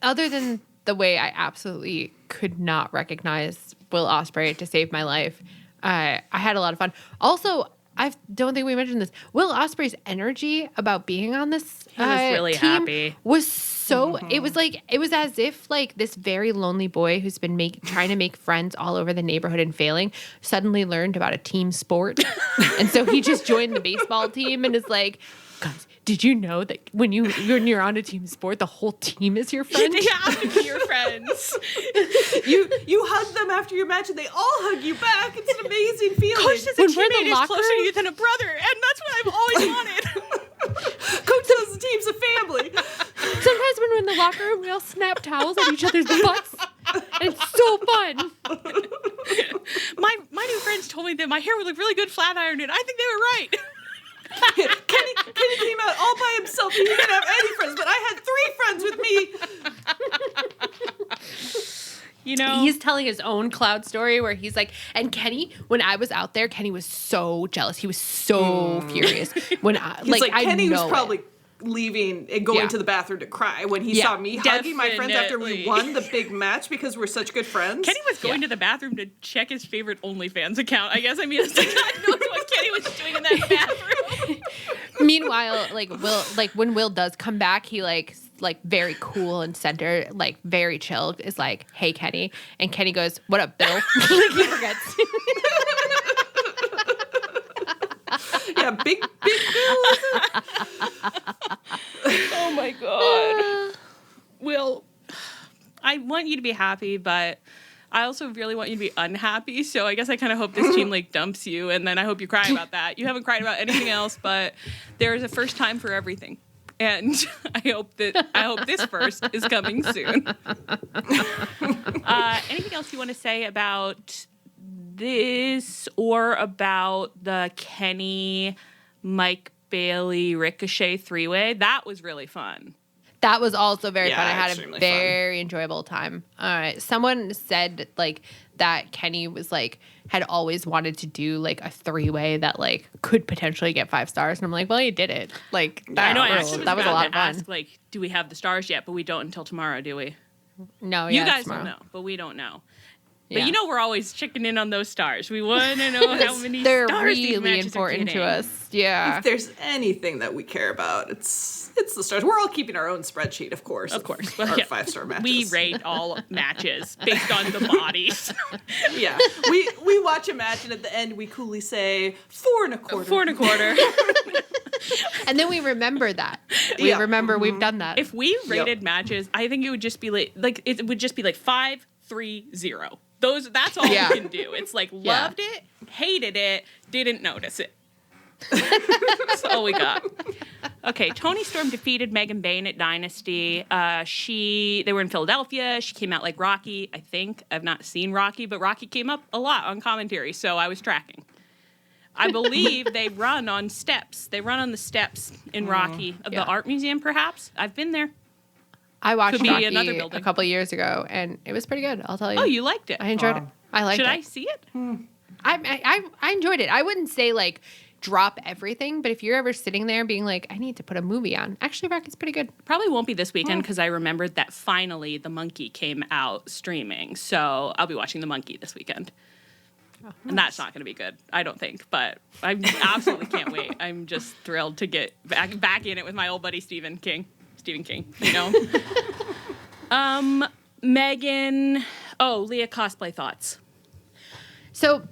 Other than the way I absolutely could not recognize Will Ospreay to save my life, I had a lot of fun. Also, I don't think we mentioned this. Will Ospreay's energy about being on this he was really team happy. Was so. It was as if like this very lonely boy who's been trying to make friends all over the neighborhood and failing suddenly learned about a team sport, and so he just joined the baseball team and is like, guys, did you know that when you're on a team sport, the whole team is your friend? They have to be your friends. You hug them after your match, and they all hug you back. It's an amazing feeling. Coach says a teammate is closer to you than a brother, and that's what I've always wanted. Coach says the team's a family. Sometimes when we're in the locker room, we all snap towels at each other's butts, and it's so fun. My new friends told me that my hair would look really good flat ironed, and I think they were right. Kenny came out all by himself. He didn't have any friends, but I had 3 friends with me. He's telling his own cloud story where he's like, and Kenny, when I was out there, Kenny was so jealous. He was so furious. When Kenny was probably leaving and going to the bathroom to cry when he saw me hugging my friends after we won the big match because we're such good friends. Kenny was going to the bathroom to check his favorite OnlyFans account. I guess. I mean, it's like God knows what Kenny was doing in that bathroom. Meanwhile, when Will does come back, he like very cool and centered, like very chilled, is like, "Hey, Kenny," and Kenny goes, "What up, Bill?" Like he forgets. Yeah, big Bill. Oh my God. Will, I want you to be happy, but I also really want you to be unhappy. So I guess I kind of hope this team dumps you, and then I hope you cry about that. You haven't cried about anything else, but there is a first time for everything. And I hope this first is coming soon. Anything else you want to say about this or about the Kenny, Mike Bailey, Ricochet 3-way? That was really fun. That was also very fun. I had a very enjoyable time. All right. Someone said that Kenny was had always wanted to do a 3-way that could potentially get 5 stars. And I'm like, well, you did it. I know. I actually that was a lot of fun. Ask, do we have the stars yet? But we don't until tomorrow, do we? No, you guys don't know, but we don't know. But we're always checking in on those stars. We want to know how many they're stars these really matches important are to us. Yeah. If there's anything that we care about, it's the stars. We're all keeping our own spreadsheet, of course. Of course. Our 5-star matches. We rate all matches based on the bodies. Yeah. We watch a match and at the end we coolly say 4 1/4. 4 1/4. And then we remember that. We remember we've done that. If we rated matches, I think it would just be it would just be 5, 3, 0. That's all you can do. It's loved it, hated it, didn't notice it. That's all we got. Okay, Toni Storm defeated Megan Bayne at Dynasty. They were in Philadelphia. She came out like Rocky, I think. I've not seen Rocky, but Rocky came up a lot on commentary, so I was tracking. I believe they run on steps. They run on the steps in Rocky of the art museum, perhaps. I've been there. I watched Rocky a couple of years ago, and it was pretty good, I'll tell you. Oh, you liked it? I enjoyed it. I liked it. Should I see it? I enjoyed it. I wouldn't say, like, drop everything, but if you're ever sitting there being like, I need to put a movie on, actually Rocky's pretty good. Probably won't be this weekend because I remembered that finally The Monkey came out streaming, so I'll be watching The Monkey this weekend. Oh, nice. And that's not going to be good, I don't think, but I absolutely can't wait. I'm just thrilled to get back in it with my old buddy Stephen King, you know. Megan, Leah cosplay thoughts. So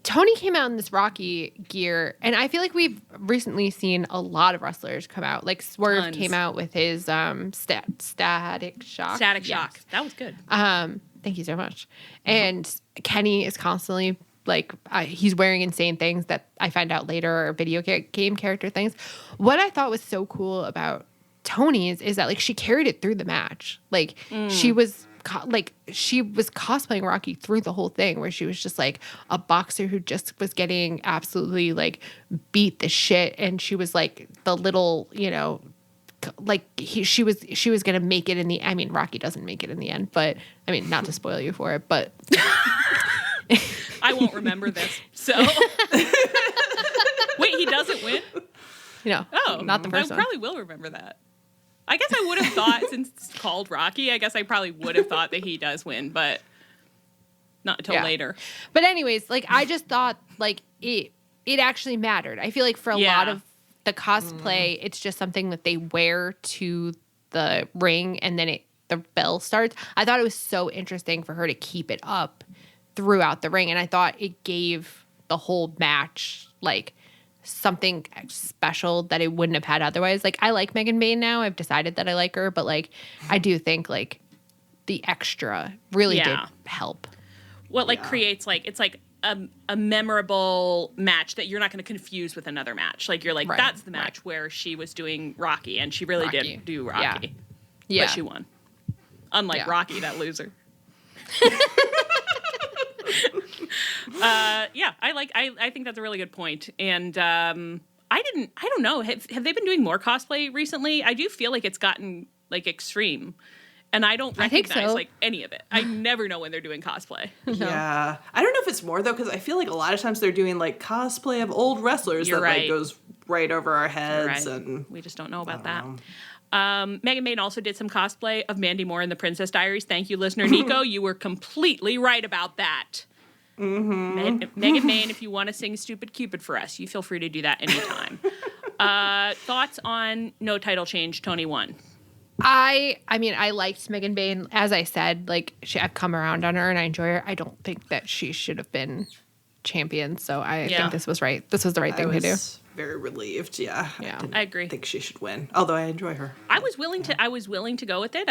Toni came out in this Rocky gear, and I feel like we've recently seen a lot of wrestlers come out. Like Swerve came out with his Static Shock. Static Shock. That was good. Thank you so much. And Kenny is constantly like, he's wearing insane things that I find out later are video game character things. What I thought was so cool about Toni is that like she carried it through the match. Like she was cosplaying Rocky through the whole thing, where she was just like a boxer who just was getting absolutely like beat the shit, and she was like the little, you know, like she was gonna make it in the. I mean, Rocky doesn't make it in the end, but I mean, not to spoil you for it, but I won't remember this. So wait, he doesn't win? No, not the first one. I probably will remember that. I guess I would have thought, since it's called Rocky, I guess I probably would have thought that he does win, but not until later. But anyways, like, I just thought, like, it actually mattered. I feel like for a lot of the cosplay, it's just something that they wear to the ring, and then the bell starts. I thought it was so interesting for her to keep it up throughout the ring, and I thought it gave the whole match, like, something special that it wouldn't have had otherwise. Like, I like Megan Bayne now. I've decided that I like her, but like, I do think like the extra really did help. What like creates like, it's like a memorable match that you're not going to confuse with another match. Like you're like, that's the match where she was doing Rocky, and she really did do Rocky. Yeah. But she won. Unlike Rocky, that loser. I think that's a really good point. And I don't know. Have they been doing more cosplay recently? I do feel like it's gotten like extreme, and I don't recognize like any of it. I never know when they're doing cosplay. Yeah, I don't know if it's more though, because I feel like a lot of times they're doing like cosplay of old wrestlers like goes right over our heads, and we just don't know about that. Megan Bayne also did some cosplay of Mandy Moore in The Princess Diaries. Thank you, listener Nico. You were completely right about that. Megan Bayne, if you want to sing Stupid Cupid for us, you feel free to do that anytime. Thoughts on no title change, Toni won? I mean, I liked Megan Bayne. As I said, like, I've come around on her and I enjoy her. I don't think that she should have been champion, so I think this was right. This was the right thing to do. Very relieved. I agree. I think she should win, although I enjoy her. I was willing to go with it.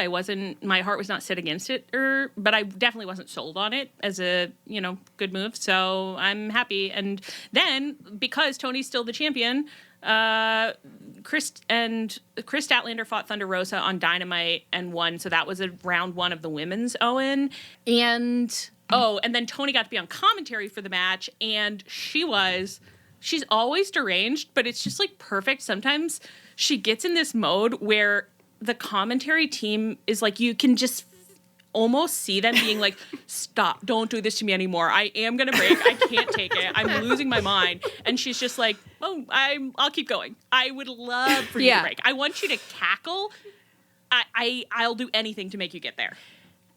My heart was not set against it, but I definitely wasn't sold on it as a, good move. So I'm happy. And then because Toni's still the champion, Chris Statlander fought Thunder Rosa on Dynamite and won. So that was a round one of the women's Owen. And then Toni got to be on commentary for the match, and she's always deranged, but it's just like perfect. Sometimes she gets in this mode where the commentary team is like, you can just almost see them being like, stop, don't do this to me anymore. I am going to break. I can't take it. I'm losing my mind. And she's just like, I'll keep going. I would love for you to break. I want you to cackle. I'll do anything to make you get there.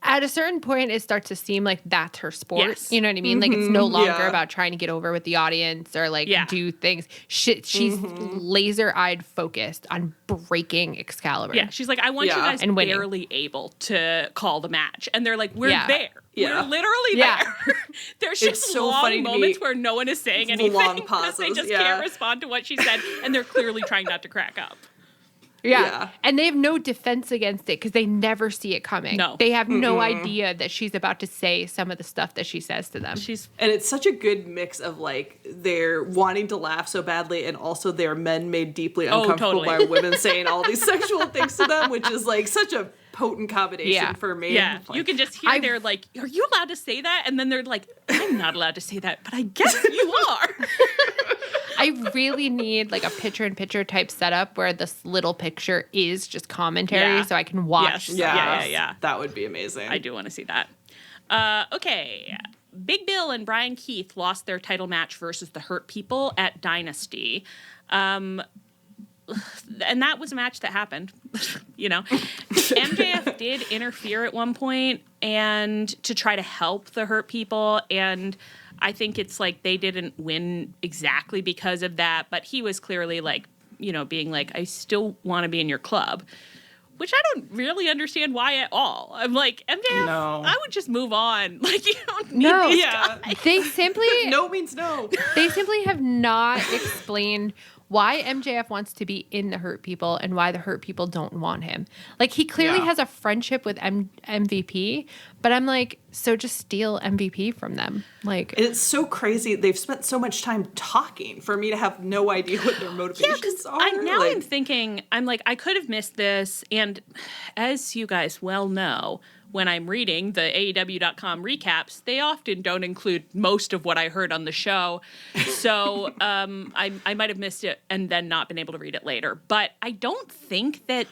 At a certain point, it starts to seem like that's her sport. Yes. You know what I mean? Like, it's no longer about trying to get over with the audience or, like, do things. She's laser-eyed focused on breaking Excalibur. Yeah, she's like, I want you guys and barely able to call the match. And they're like, we're there. Yeah. We're literally there. There's just so long moments where no one is saying anything. Long pauses. Because they just can't respond to what she said. And they're clearly trying not to crack up. Yeah. And they have no defense against it because they never see it coming. No. They have no idea that she's about to say some of the stuff that she says to them. And it's such a good mix of like they're wanting to laugh so badly and also they're men made deeply uncomfortable by women saying all these sexual things to them, which is like such a potent combination for me. Yeah, like, you can just hear they're like, are you allowed to say that? And then they're like, I'm not allowed to say that, but I guess you are. I really need like a picture-in-picture type setup where this little picture is just commentary so I can watch. Yes. Yeah. That would be amazing. I do want to see that. Okay. Big Bill and Brian Keith lost their title match versus the Hurt People at Dynasty. And that was a match that happened, you know. MJF did interfere at one point and to try to help the Hurt People, and I think it's like they didn't win exactly because of that, but he was clearly like, you know, being like, I still want to be in your club, which I don't really understand why at all. I'm like, MJF, I would just move on. Like, you don't need these guys. They simply... no means no. They simply have not explained why MJF wants to be in the Hurt People and why the Hurt People don't want him. Like, he clearly has a friendship with MVP, but I'm like, so just steal MVP from them. Like, it's so crazy. They've spent so much time talking for me to have no idea what their motivations are. I'm thinking, I'm like, I could have missed this. And as you guys well know, when I'm reading the AEW.com recaps, they often don't include most of what I heard on the show. So I might have missed it and then not been able to read it later. But I don't think that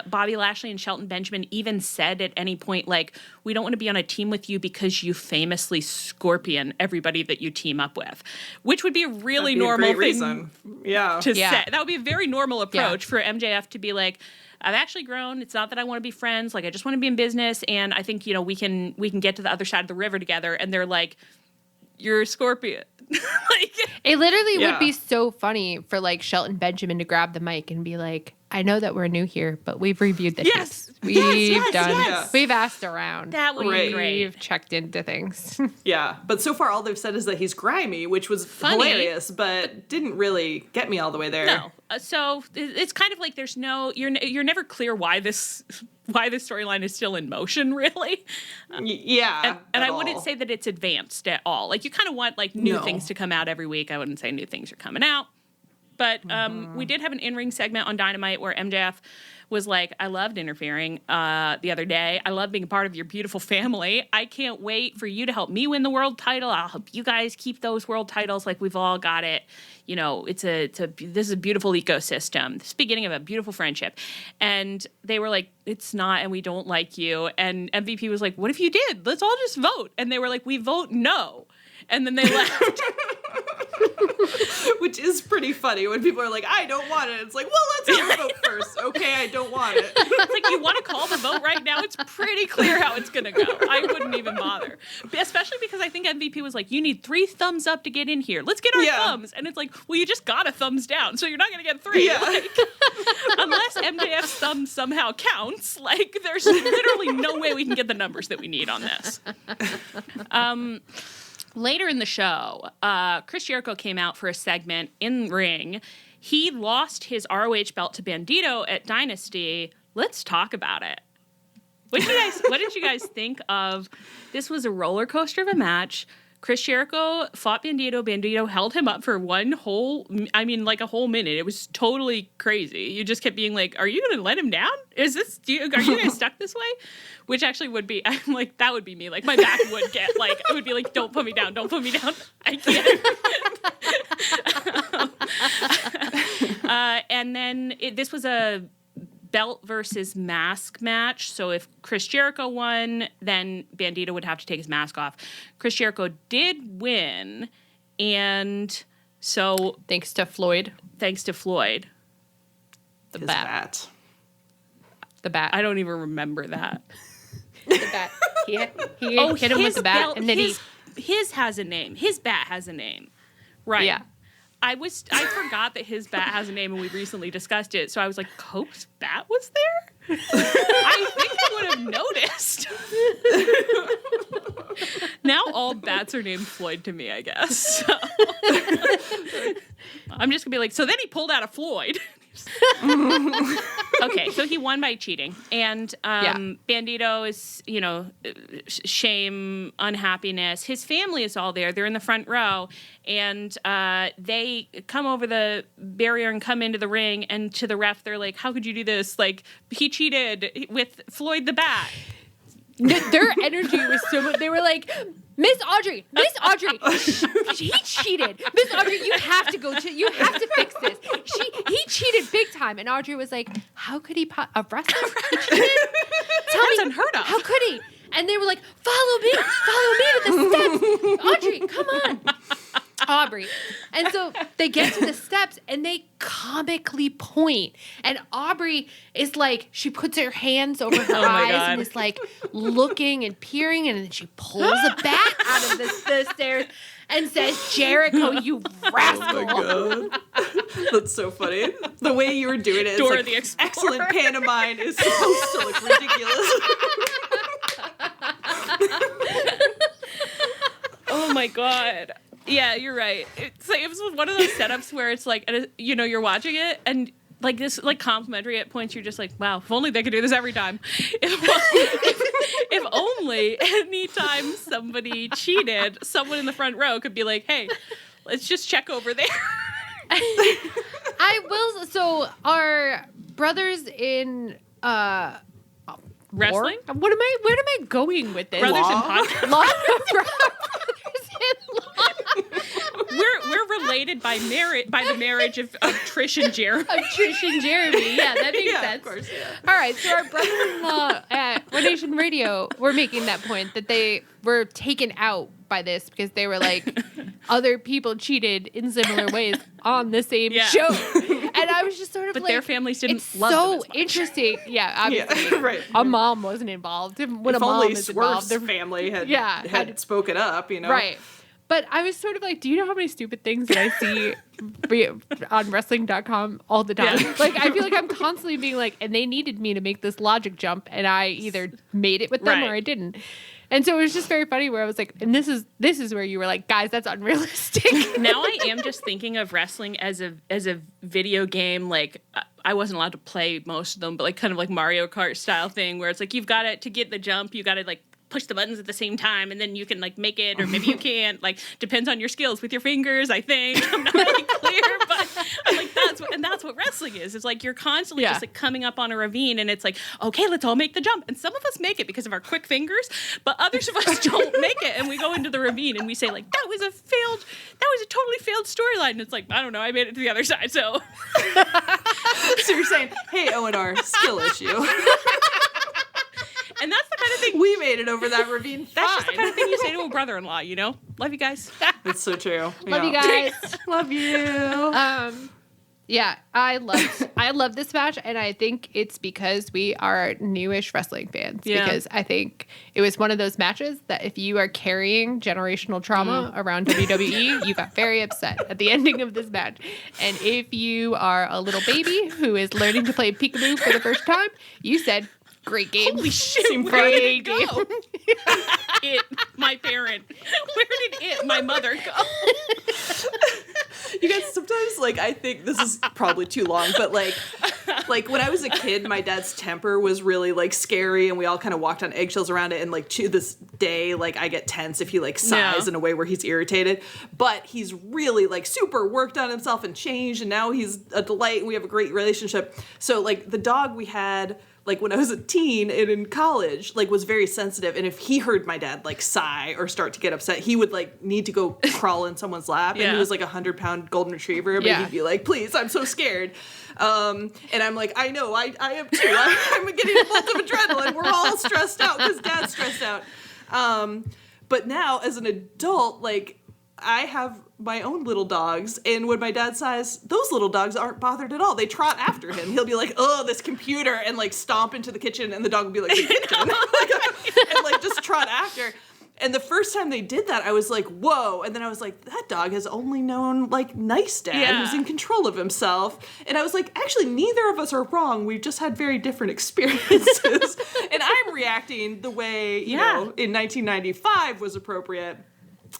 Bobby Lashley and Shelton Benjamin even said at any point, like, we don't want to be on a team with you because you famously scorpion everybody that you team up with, which would be a really normal thing to say. That would be a very normal approach for MJF to be like, I've actually grown. It's not that I want to be friends. Like, I just want to be in business. And I think, you know, we can get to the other side of the river together. And they're like, you're a scorpion. Like, it literally would be so funny for like Shelton Benjamin to grab the mic and be like, I know that we're new here, but we've reviewed the tapes. We've asked around. That would be great. We've checked into things. But so far all they've said is that he's grimy, which was hilarious, but didn't really get me all the way there. No. So it's kind of like there's no, you're never clear why this storyline is still in motion, really. And I wouldn't say that it's advanced at all. Like, you kind of want like new things to come out every week. I wouldn't say new things are coming out. But we did have an in-ring segment on Dynamite where MJF was like, I loved interfering the other day. I love being a part of your beautiful family. I can't wait for you to help me win the world title. I'll help you guys keep those world titles. Like, we've all got it. You know, this is a beautiful ecosystem. This is the beginning of a beautiful friendship. And they were like, it's not, and we don't like you. And MVP was like, what if you did? Let's all just vote. And they were like, we vote no. And then they left. Which is pretty funny when people are like, I don't want it. It's like, well, let's have a vote first. Okay, I don't want it. It's like, you want to call the vote right now? It's pretty clear how it's going to go. I wouldn't even bother. Especially because I think MVP was like, you need 3 thumbs up to get in here. Let's get our thumbs. And it's like, well, you just got a thumbs down, so you're not going to get 3. Yeah. Like, unless MJF's thumb somehow counts, like, there's literally no way we can get the numbers that we need on this. Later in the show, Chris Jericho came out for a segment in ring. He lost his ROH belt to Bandido at Dynasty. Let's talk about it. What did you guys think of? This was a roller coaster of a match. Chris Jericho fought Bandido. Bandido held him up for a whole minute. It was totally crazy. You just kept being like, are you going to let him down? Are you guys stuck this way? Which actually would be, I'm like, that would be me. Like, my back would get, like, I would be like, don't put me down. Don't put me down. I can't. And then this was a belt versus mask match. So if Chris Jericho won, then Bandido would have to take his mask off. Chris Jericho did win. And so... Thanks to Floyd. The bat. The bat. I don't even remember that. The bat. He hit him with the bat, and then his has a name. His bat has a name, right? Yeah. I forgot that his bat has a name, and we recently discussed it. So I was like, Cope's bat was there? I think I would have noticed. Now all bats are named Floyd to me, I guess. So. I'm just gonna be like, so then he pulled out a Floyd. Okay, so he won by cheating. And Bandido is, shame, unhappiness. His family is all there. They're in the front row. And they come over the barrier and come into the ring. And to the ref, they're like, how could you do this? Like, he cheated with Floyd the Bat. Their energy was so much. They were like, Miss Audrey, he cheated. Miss Audrey, you have to fix this. He cheated big time. And Audrey was like, how could he a wrestler? He cheated? That's unheard of. How could he? And they were like, follow me to the steps. Audrey, come on. Aubrey. And so they get to the steps and they comically point. And Aubrey is like, she puts her hands over her eyes and is like looking and peering, and then she pulls a bat out of the stairs and says, Jericho, you rascal. Oh my God. That's so funny. The way you were doing it, Dora it's the like, Explorer. excellent pantomime is supposed to look ridiculous. Oh my God. Yeah, you're right. It's like, it was one of those setups where it's like, you're watching it and like this, like complimentary at points. You're just like, wow, if only they could do this every time. If only anytime somebody cheated, someone in the front row could be like, hey, let's just check over there. So our brothers in, wrestling? Where am I going with this? Brothers in podcast. Law. We're related by the marriage of Trish and Jeremy. Of Trish and Jeremy. Yeah, that makes sense. Of course, yeah. All right, so our brothers-in-law at One Nation Radio were making that point that they were taken out by this because they were like, other people cheated in similar ways on the same show. And I was just sort of but like, their families didn't it's love so them as much. interesting. Yeah, obviously. Yeah, right. A mom wasn't involved. When If a mom only is Swerve's involved, family had spoken up, Right. But I was sort of like, do you know how many stupid things that I see on wrestling.com all the time? Yeah. Like, I feel like I'm constantly being like, and they needed me to make this logic jump, and I either made it with them or I didn't. And so it was just very funny where I was like, and this is where you were like, guys, that's unrealistic. Now I am just thinking of wrestling as a video game. Like, I wasn't allowed to play most of them, but like kind of like Mario Kart style thing where it's like, you've got to get the jump, you got to like push the buttons at the same time, and then you can like make it, or maybe you can't. Like, depends on your skills with your fingers, I think. I'm not really clear, but I'm like, that's what wrestling is. It's like you're constantly just like coming up on a ravine, and it's like, okay, let's all make the jump. And some of us make it because of our quick fingers, but others of us don't make it, and we go into the ravine and we say like, that was a totally failed storyline. And it's like, I don't know, I made it to the other side, so. So you're saying, hey, O&R, skill issue. And that's the kind of thing we made it over that ravine. That's just the kind of thing you say to a brother-in-law, you know? Love you guys. That's so true. Love you guys. Love you. Yeah, I love this match, and I think it's because we are newish wrestling fans. Yeah. Because I think it was one of those matches that if you are carrying generational trauma around WWE, you got very upset at the ending of this match. And if you are a little baby who is learning to play peekaboo for the first time, you said, great game. Holy shit, where did it go? My parent. Where did my mother go? You guys, sometimes, like, I think this is probably too long, but, like when I was a kid, my dad's temper was really, like, scary, and we all kind of walked on eggshells around it, and, like, to this day, like, I get tense if he, like, sighs in a way where he's irritated, but he's really, like, super worked on himself and changed, and now he's a delight, and we have a great relationship. So, like, the dog we had, like, when I was a teen and in college, like, was very sensitive. And if he heard my dad, like, sigh or start to get upset, he would, like, need to go crawl in someone's lap. And he was, like, a 100-pound golden retriever. But he'd be like, please, I'm so scared. And I'm like, I know, I am too. I'm getting a bolt of adrenaline. We're all stressed out because dad's stressed out. But now, as an adult, like, I have my own little dogs, and when my dad sighs, those little dogs aren't bothered at all. They trot after him. He'll be like, oh, this computer, and like stomp into the kitchen, and the dog will be like, the kitchen. And like just trot after. And the first time they did that, I was like, whoa. And then I was like, that dog has only known like nice dad who's in control of himself. And I was like, actually, neither of us are wrong. We've just had very different experiences. And I'm reacting the way, you know, in 1995 was appropriate.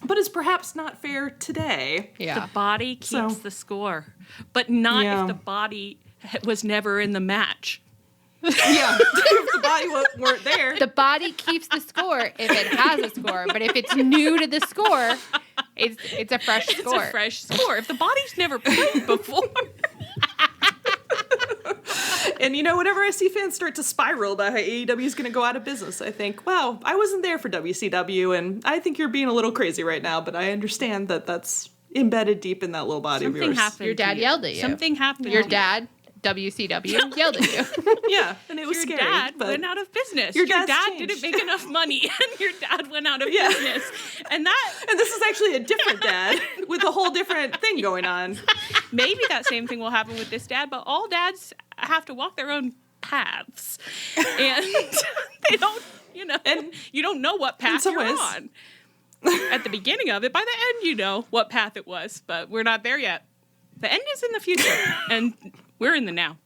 But it's perhaps not fair today. Yeah. The body keeps the score, but not if the body was never in the match. Yeah, if the body weren't there. The body keeps the score if it has a score, but if it's new to the score, it's a fresh score. It's a fresh score. If the body's never played before. And whenever I see fans start to spiral about how AEW is going to go out of business, I think, wow, I wasn't there for WCW, and I think you're being a little crazy right now, but I understand that that's embedded deep in that little body of yours. Something happened. Your dad yelled at you. Something happened. Your dad, WCW, yelled at you. Yeah, and it was your scary. dad went out of business. Your dad dad's didn't changed. make enough money, and your dad went out of business. And this is actually a different dad with a whole different thing going on. maybe that same thing will happen with this dad, but all dads have to walk their own paths. And they don't, and you don't know what path you're on. At the beginning of it, by the end, you know what path it was, but we're not there yet. The end is in the future, and we're in the now.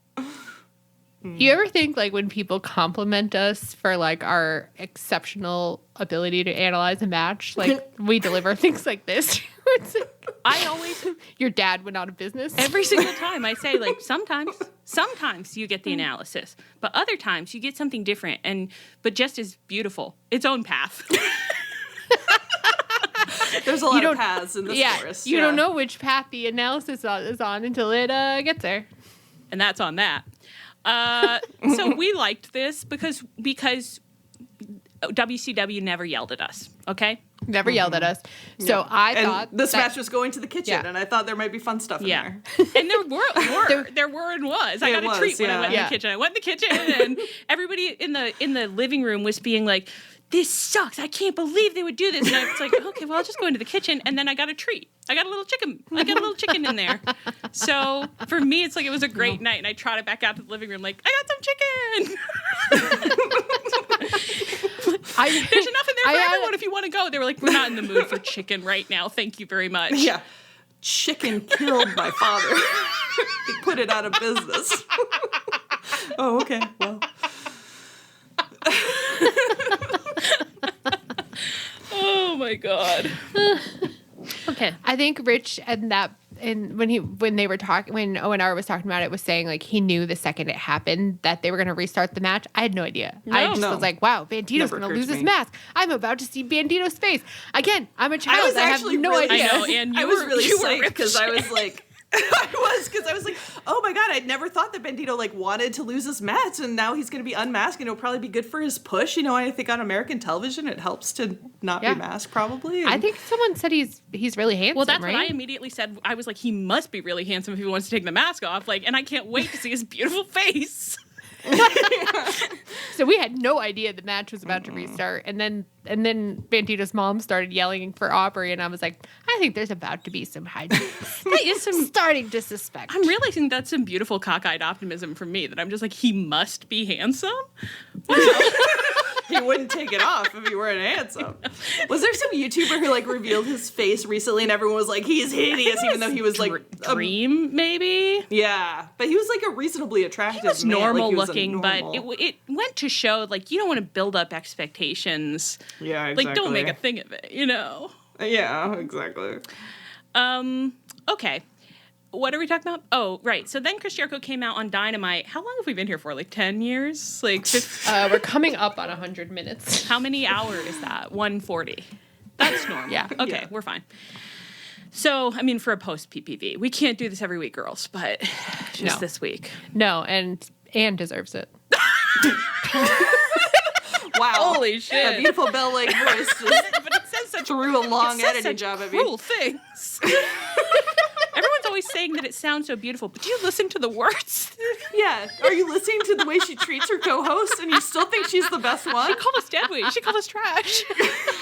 You ever think, like, when people compliment us for, like, our exceptional ability to analyze a match, like, we deliver things like this? It's like, I always... Your dad went out of business? Every single time I say, like, sometimes you get the analysis, but other times you get something different, but just as beautiful. Its own path. There's a lot of paths in this forest. You don't know which path the analysis is on until it gets there. And that's on that. So we liked this because WCW never yelled at us, okay? Never yelled at us. So I thought this match was going to the kitchen, and I thought there might be fun stuff in there. And there were and was. I got a treat when I went in the kitchen. I went in the kitchen, and everybody in the living room was being like, "This sucks. I can't believe they would do this." And I was like, okay, well, I'll just go into the kitchen. And then I got a treat. I got a little chicken. In there. So for me, it's like it was a great night. And I trotted back out to the living room like, I got some chicken. There's enough in there for everyone if you want to go. They were like, we're not in the mood for chicken right now. Thank you very much. Yeah. Chicken killed my father. He put it out of business. Oh, okay. Well. Oh my God. Okay. I think Rich when they were talking, when ONR was talking about it, was saying like he knew the second it happened that they were going to restart the match. I had no idea. I just was like, wow, Bandido's going to lose his mask. I'm about to see Bandido's face. Again, I'm a child. I have no idea. I know, and I was really psyched because I was like, I was like, oh my God, I'd never thought that Bandido like wanted to lose his match, and now he's going to be unmasked, and it'll probably be good for his push. I think on American television it helps to not be masked, probably. I think someone said he's really handsome. Well, that's right? what I immediately said. I was like, he must be really handsome if he wants to take the mask off. Like, and I can't wait to see his beautiful face. So we had no idea the match was about to restart, and then Bandido's mom started yelling for Ospreay, and I was like, I think there's about to be some hijinks. That is some starting to suspect. I'm realizing that's some beautiful cockeyed optimism from me. That I'm just like, he must be handsome. Wow. He wouldn't take it off if he weren't handsome. Was there some YouTuber who like revealed his face recently, and everyone was like, he's hideous, even though he was like Dream, maybe. Yeah, but he was like a reasonably attractive. He was man. normal like, he was looking, but it went to show like you don't want to build up expectations. Yeah, exactly. Like don't make a thing of it, Yeah, exactly. Okay. What are we talking about? Oh, right. So then Chris Jericho came out on Dynamite. How long have we been here for? Like 10 years? Like we're coming up on 100 minutes. How many hours is that? 140. That's normal. Yeah. Okay, we're fine. So, I mean, for a post PPV, we can't do this every week, girls, but just this week. No, and Anne deserves it. Wow. Holy shit. That beautiful bell-like voice just But it says such threw a long editing job at me. cruel things. Everyone's always saying that it sounds so beautiful, but do you listen to the words? Yeah. Are you listening to the way she treats her co-host, and you still think she's the best one? She called us dead weight. She called us trash.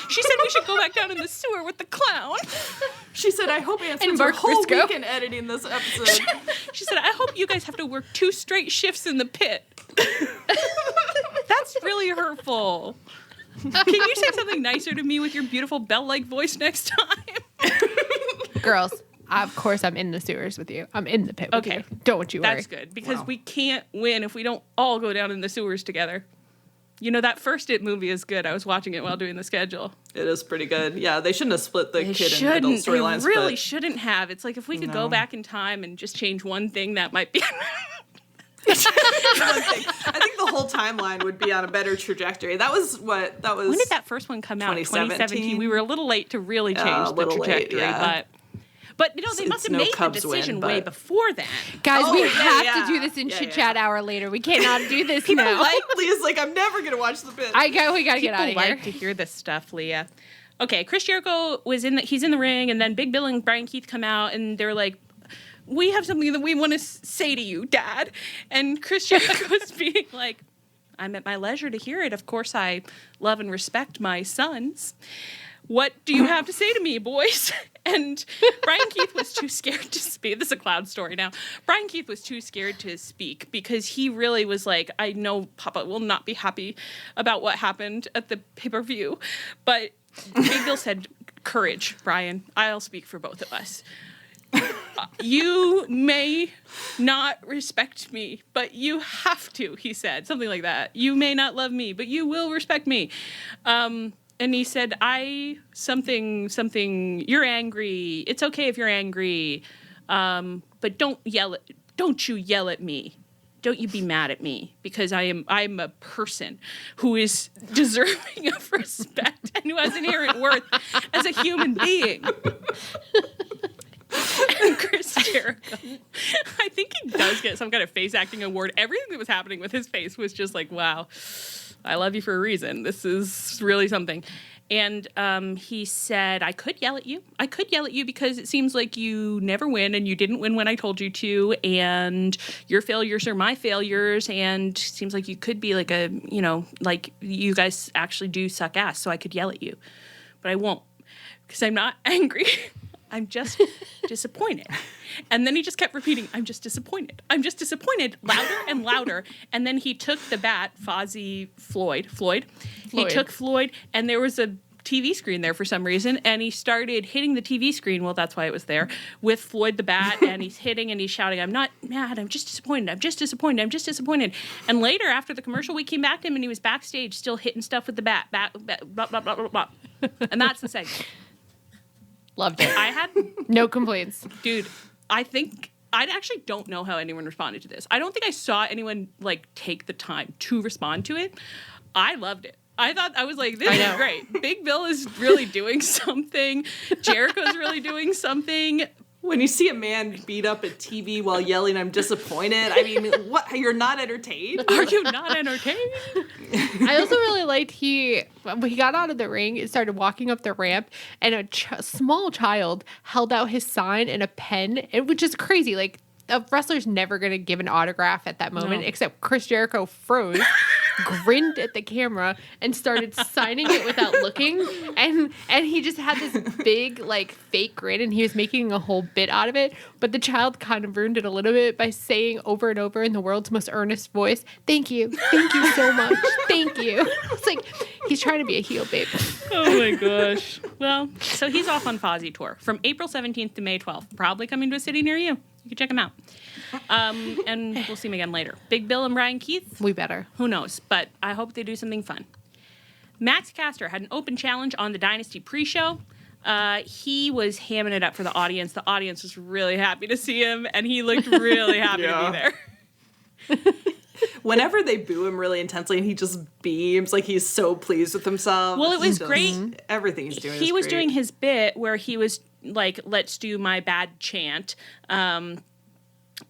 She said we should go back down in the sewer with the clown. She said, I hope Anne spends her whole weekend editing this episode. She said, I hope you guys have to work 2 straight shifts in the pit. That's really hurtful. Can you say something nicer to me with your beautiful bell-like voice next time? Girls, of course I'm in the sewers with you. I'm in the pit with you. Don't you worry. That's good, because we can't win if we don't all go down in the sewers together. That first It movie is good. I was watching it while doing the schedule. It is pretty good. Yeah, they shouldn't have split the kid and adult storylines. They really shouldn't have. It's like if we could go back in time and just change one thing, that might be... I think the whole timeline would be on a better trajectory. That was. When did that first one come out? 2017. We were a little late to really change the trajectory, but they must have made the decision way before then. Guys, we have to do this in Chitchat hour later. We cannot do this now. Leah's like, I'm never gonna watch the bit. We gotta get out of here. People like to hear this stuff, Leah. Okay, Chris Jericho he's in the ring, and then Big Bill and Brian Keith come out, and they're like, we have something that we want to say to you, Dad. And Chris Jericho's being like, I'm at my leisure to hear it. Of course, I love and respect my sons. What do you have to say to me, boys? And Brian Keith was too scared to speak. This is a cloud story now. Brian Keith was too scared to speak because he really was like, I know Papa will not be happy about what happened at the pay-per-view. But Big Bill said, courage, Brian. I'll speak for both of us. You may not respect me, but you have to, he said. Something like that. You may not love me, but you will respect me. And he said, you're angry. It's okay if you're angry. But don't you yell at me. Don't you be mad at me, because I'm a person who is deserving of respect and who has inherent worth as a human being. And Chris Jericho, I think he does get some kind of face acting award. Everything that was happening with his face was just like, wow, I love you for a reason. This is really something. And he said, I could yell at you. I could yell at you because it seems like you never win, and you didn't win when I told you to, and your failures are my failures, and it seems like you could be like like you guys actually do suck ass, so I could yell at you. But I won't, because I'm not angry. I'm just disappointed. And then he just kept repeating, I'm just disappointed. I'm just disappointed, louder and louder. And then he took the bat, Floyd. He took Floyd, and there was a TV screen there for some reason, and he started hitting the TV screen, well, that's why it was there, with Floyd the bat, and he's hitting and he's shouting, I'm not mad, I'm just disappointed, I'm just disappointed, I'm just disappointed. And later, after the commercial, we came back to him, and he was backstage still hitting stuff with the bat, blah, blah, blah, blah, blah. And that's the segment. Loved it. I had no complaints. Dude, I actually don't know how anyone responded to this. I don't think I saw anyone take the time to respond to it. I loved it. I was like, this is great. Big Bill is really doing something. Jericho's really doing something. When you see a man beat up a TV while yelling, I'm disappointed, I mean, what? You're not entertained? Are you not entertained? I also really liked when he got out of the ring and started walking up the ramp, and a small child held out his sign and a pen, which is crazy. Like, a wrestler's never going to give an autograph at that moment, except Chris Jericho froze, grinned at the camera, and started signing it without looking. And he just had this big, fake grin, and he was making a whole bit out of it. But the child kind of ruined it a little bit by saying over and over in the world's most earnest voice, thank you so much, thank you. It's like, he's trying to be a heel, babe. Oh my gosh. Well, so he's off on Fozzy Tour from April 17th to May 12th, probably coming to a city near you. You can check him out. And we'll see him again later. Big Bill and Brian Keith? We better. Who knows? But I hope they do something fun. Max Caster had an open challenge on the Dynasty pre-show. He was hamming it up for the audience. The audience was really happy to see him, and he looked really happy to be there. Whenever they boo him really intensely and he just beams, like he's so pleased with himself. Well, it was great. Everything he's doing He was great. doing his bit where he was like, let's do my bad chant, a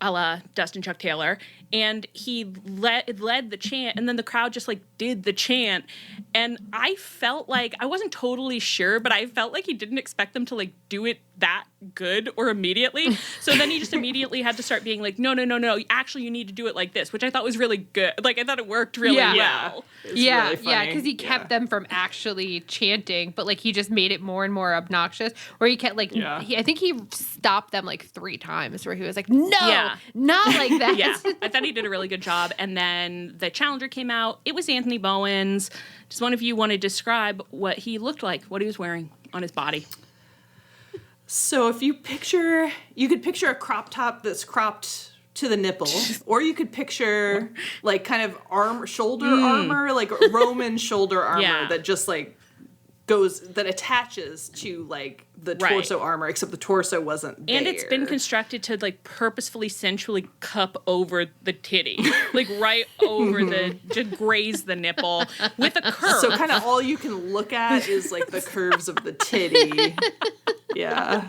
la Dustin Chuck Taylor. And he led the chant, and then the crowd just did the chant. And I felt like, I wasn't totally sure, but I felt like he didn't expect them to do it that good or immediately. So then he just immediately had to start being like, no, actually you need to do it like this, which I thought was really good. I thought it worked really well. Yeah, because he kept them from actually chanting, but he just made it more and more obnoxious, where he kept I think he stopped them 3 times, where he was like, no, not like that. Yeah, I thought he did a really good job. And then the challenger came out. It was Anthony Bowens. Does one of you want to describe what he looked like, what he was wearing on his body? So if you could picture a crop top that's cropped to the nipple, or you could picture kind of shoulder armor, like Roman shoulder armor that just that attaches to like the torso armor, except the torso wasn't there. And it's been constructed to like purposefully sensually cup over the titty, like right over to graze the nipple with a curve. So kind of all you can look at is like the curves of the titty. Yeah.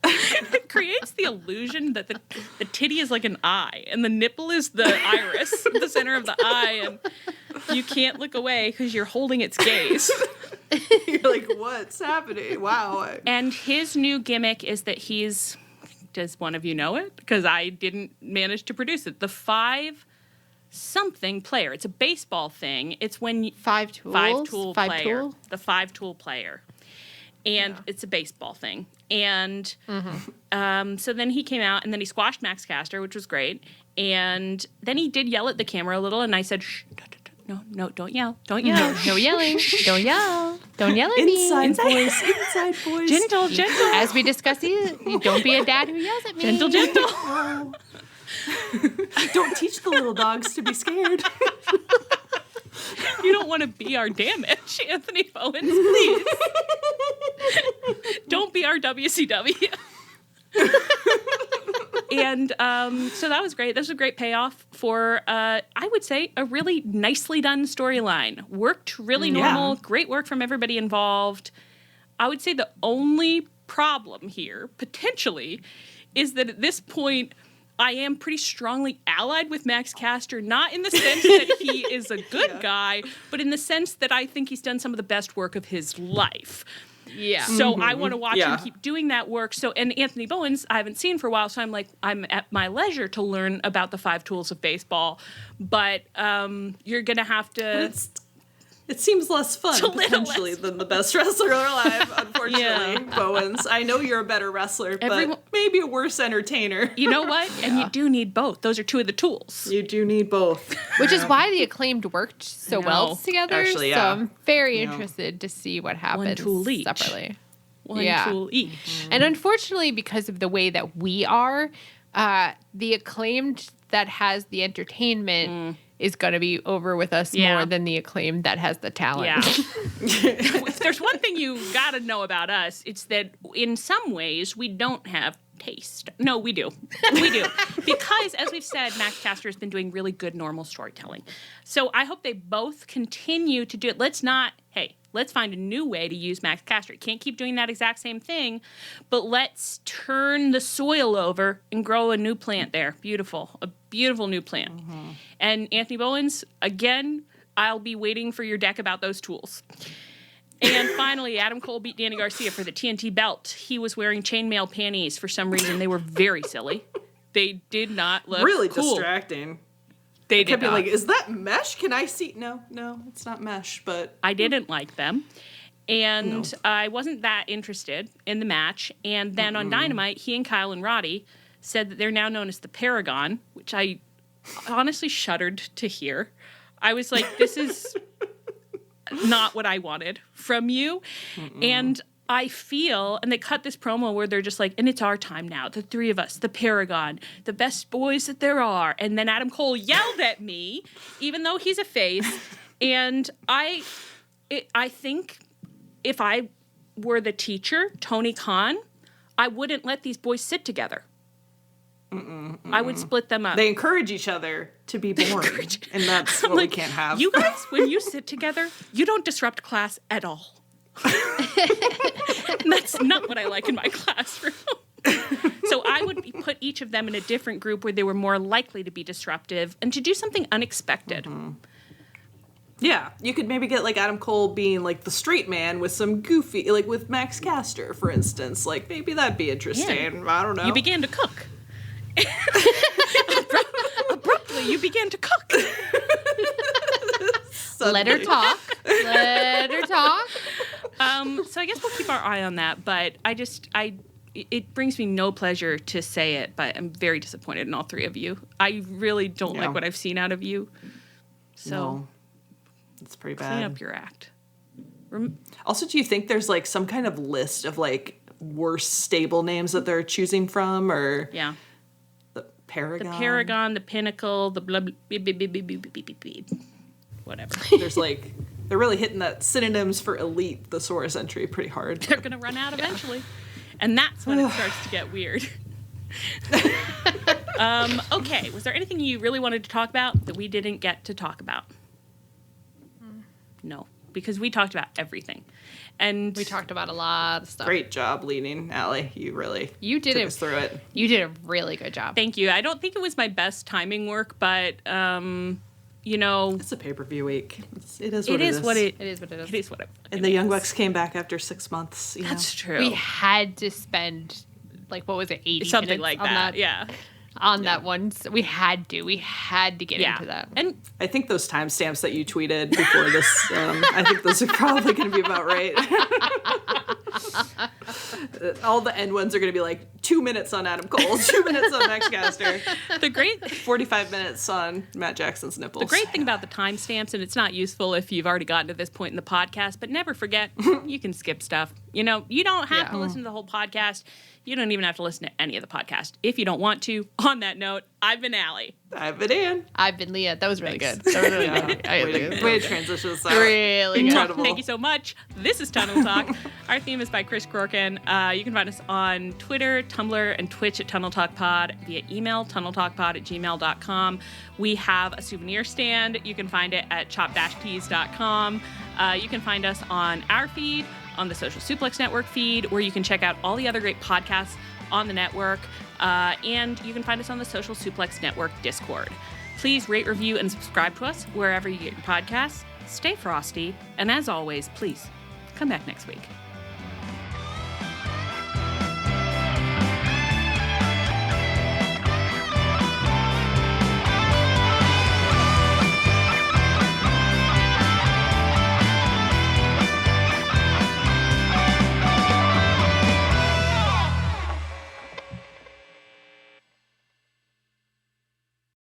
It creates the illusion that the titty is like an eye and the nipple is the iris, the center of the eye, and you can't look away because you're holding its gaze. You're like, what's happening? Wow. And his new gimmick is that does one of you know it? Because I didn't manage to produce it. The 5-something player. It's a baseball thing. It's when... 5-tool player. The 5-tool player. And it's a baseball thing. And so then he came out and then he squashed Max Caster, which was great. And then he did yell at the camera a little, and I said, shh, no, don't yell. Don't yell. No yelling. Don't yell. Don't yell at me. Inside voice. Gentle. As we discuss you don't be a dad who yells at me. Gentle. Don't teach the little dogs to be scared. You don't want to be our damage, Anthony Bowens, please. Don't be our WCW. And so that was great. This was a great payoff for, I would say, a really nicely done storyline. Worked really normal. Yeah. Great work from everybody involved. I would say the only problem here, potentially, is that at this point, I am pretty strongly allied with Max Caster, not in the sense that he is a good guy, but in the sense that I think he's done some of the best work of his life. Yeah. So I want to watch him keep doing that work. So, and Anthony Bowens, I haven't seen for a while, so I'm at my leisure to learn about the 5 tools of baseball. But you're going to have to... It seems less fun, potentially, than the best wrestler alive, unfortunately, Bowens. I know you're a better wrestler, but maybe a worse entertainer. You know what? Yeah. And you do need both. Those are 2 of the tools. You do need both. Which is why the Acclaimed worked so well together. Actually, so I'm very interested to see what happens. 1 tool each. Separately. 1 tool each. Mm-hmm. And unfortunately, because of the way that we are, the Acclaimed that has the entertainment... is going to be over with us more than the Acclaimed that has the talent. Yeah. If there's one thing you got to know about us, it's that in some ways we don't have taste. No, we do. We do. Because, as we've said, Max Caster has been doing really good normal storytelling. So I hope they both continue to do it. Let's find a new way to use Max Caster. Can't keep doing that exact same thing, but let's turn the soil over and grow a new plant there. Beautiful. A beautiful new plant. Mm-hmm. And Anthony Bowens, again, I'll be waiting for your deck about those tools. And finally, Adam Cole beat Danny Garcia for the TNT belt. He was wearing chainmail panties for some reason. They were very silly. They did not look really cool. Distracting. They kept being like, is that mesh? Can I see? No, it's not mesh, but... I didn't like them. And I wasn't that interested in the match. And then on Dynamite, he and Kyle and Roddy said that they're now known as the Paragon, which I honestly shuddered to hear. I was like, this is not what I wanted from you. And I feel, and they cut this promo where they're just like, and it's our time now, the 3 of us, the Paragon, the best boys that there are. And then Adam Cole yelled at me, even though he's a face. And I think if I were the teacher, Tony Khan, I wouldn't let these boys sit together. I would split them up. They encourage each other to be born, and that's what we can't have. You guys, when you sit together, you don't disrupt class at all. That's not what I like in my classroom. So I would put each of them in a different group where they were more likely to be disruptive and to do something unexpected. Yeah, you could maybe get like Adam Cole being like the straight man with some goofy, like with Max Caster, for instance. Like maybe that'd be interesting. Yeah. I don't know. You began to cook. Abruptly, you began to cook. Let her talk. Let her talk. So I guess we'll keep our eye on that. But it brings me no pleasure to say it, but I'm very disappointed in all 3 of you. I really don't like what I've seen out of you. So it's pretty bad. Clean up your act. Also, do you think there's like some kind of list of like worst stable names that they're choosing from, or the Paragon, the Pinnacle, the blah, blah, blah, blah, blah, blah, blah, blah, blah. Whatever. There's like They're really hitting that synonyms for elite thesaurus entry pretty hard. They're going to run out eventually. And that's when it starts to get weird. Okay, was there anything you really wanted to talk about that we didn't get to talk about? No, because we talked about everything. And we talked about a lot of stuff. Great job leading, Allie. You took us through it. You did a really good job. Thank you. I don't think it was my best timing work, but it's a pay-per-view week. It is what it is. It is what it is. It is what it is. And the Young Bucks came back after 6 months. That's true. We had to spend, what was it, 80 something minutes like on that. Yeah. On that one. So we had to get into that. And I think those timestamps that you tweeted before this, I think those are probably going to be about right. All the end ones are going to be like 2 minutes on Adam Cole, 2 minutes on Max Caster. 45 minutes on Matt Jackson's nipples. The great thing about the timestamps, and it's not useful if you've already gotten to this point in the podcast, but never forget, you can skip stuff. You don't have to listen to the whole podcast. You don't even have to listen to any of the podcast if you don't want to. On that note, I've been Allie. I've been Ann. I've been Leah. That was really good. That was really good. Way to transition this out. Really incredible. Thank you so much. This is Tunnel Talk. Our theme is by Chris Corkin. You can find us on Twitter, Tumblr, and Twitch at Tunnel Talk Pod, via email, tunneltalkpod@gmail.com. We have a souvenir stand. You can find it at chop-tees.com. You can find us on our feed, on the Social Suplex Network feed, where you can check out all the other great podcasts on the network. And you can find us on the Social Suplex Network Discord. Please rate, review, and subscribe to us wherever you get your podcasts. Stay frosty. And as always, please come back next week.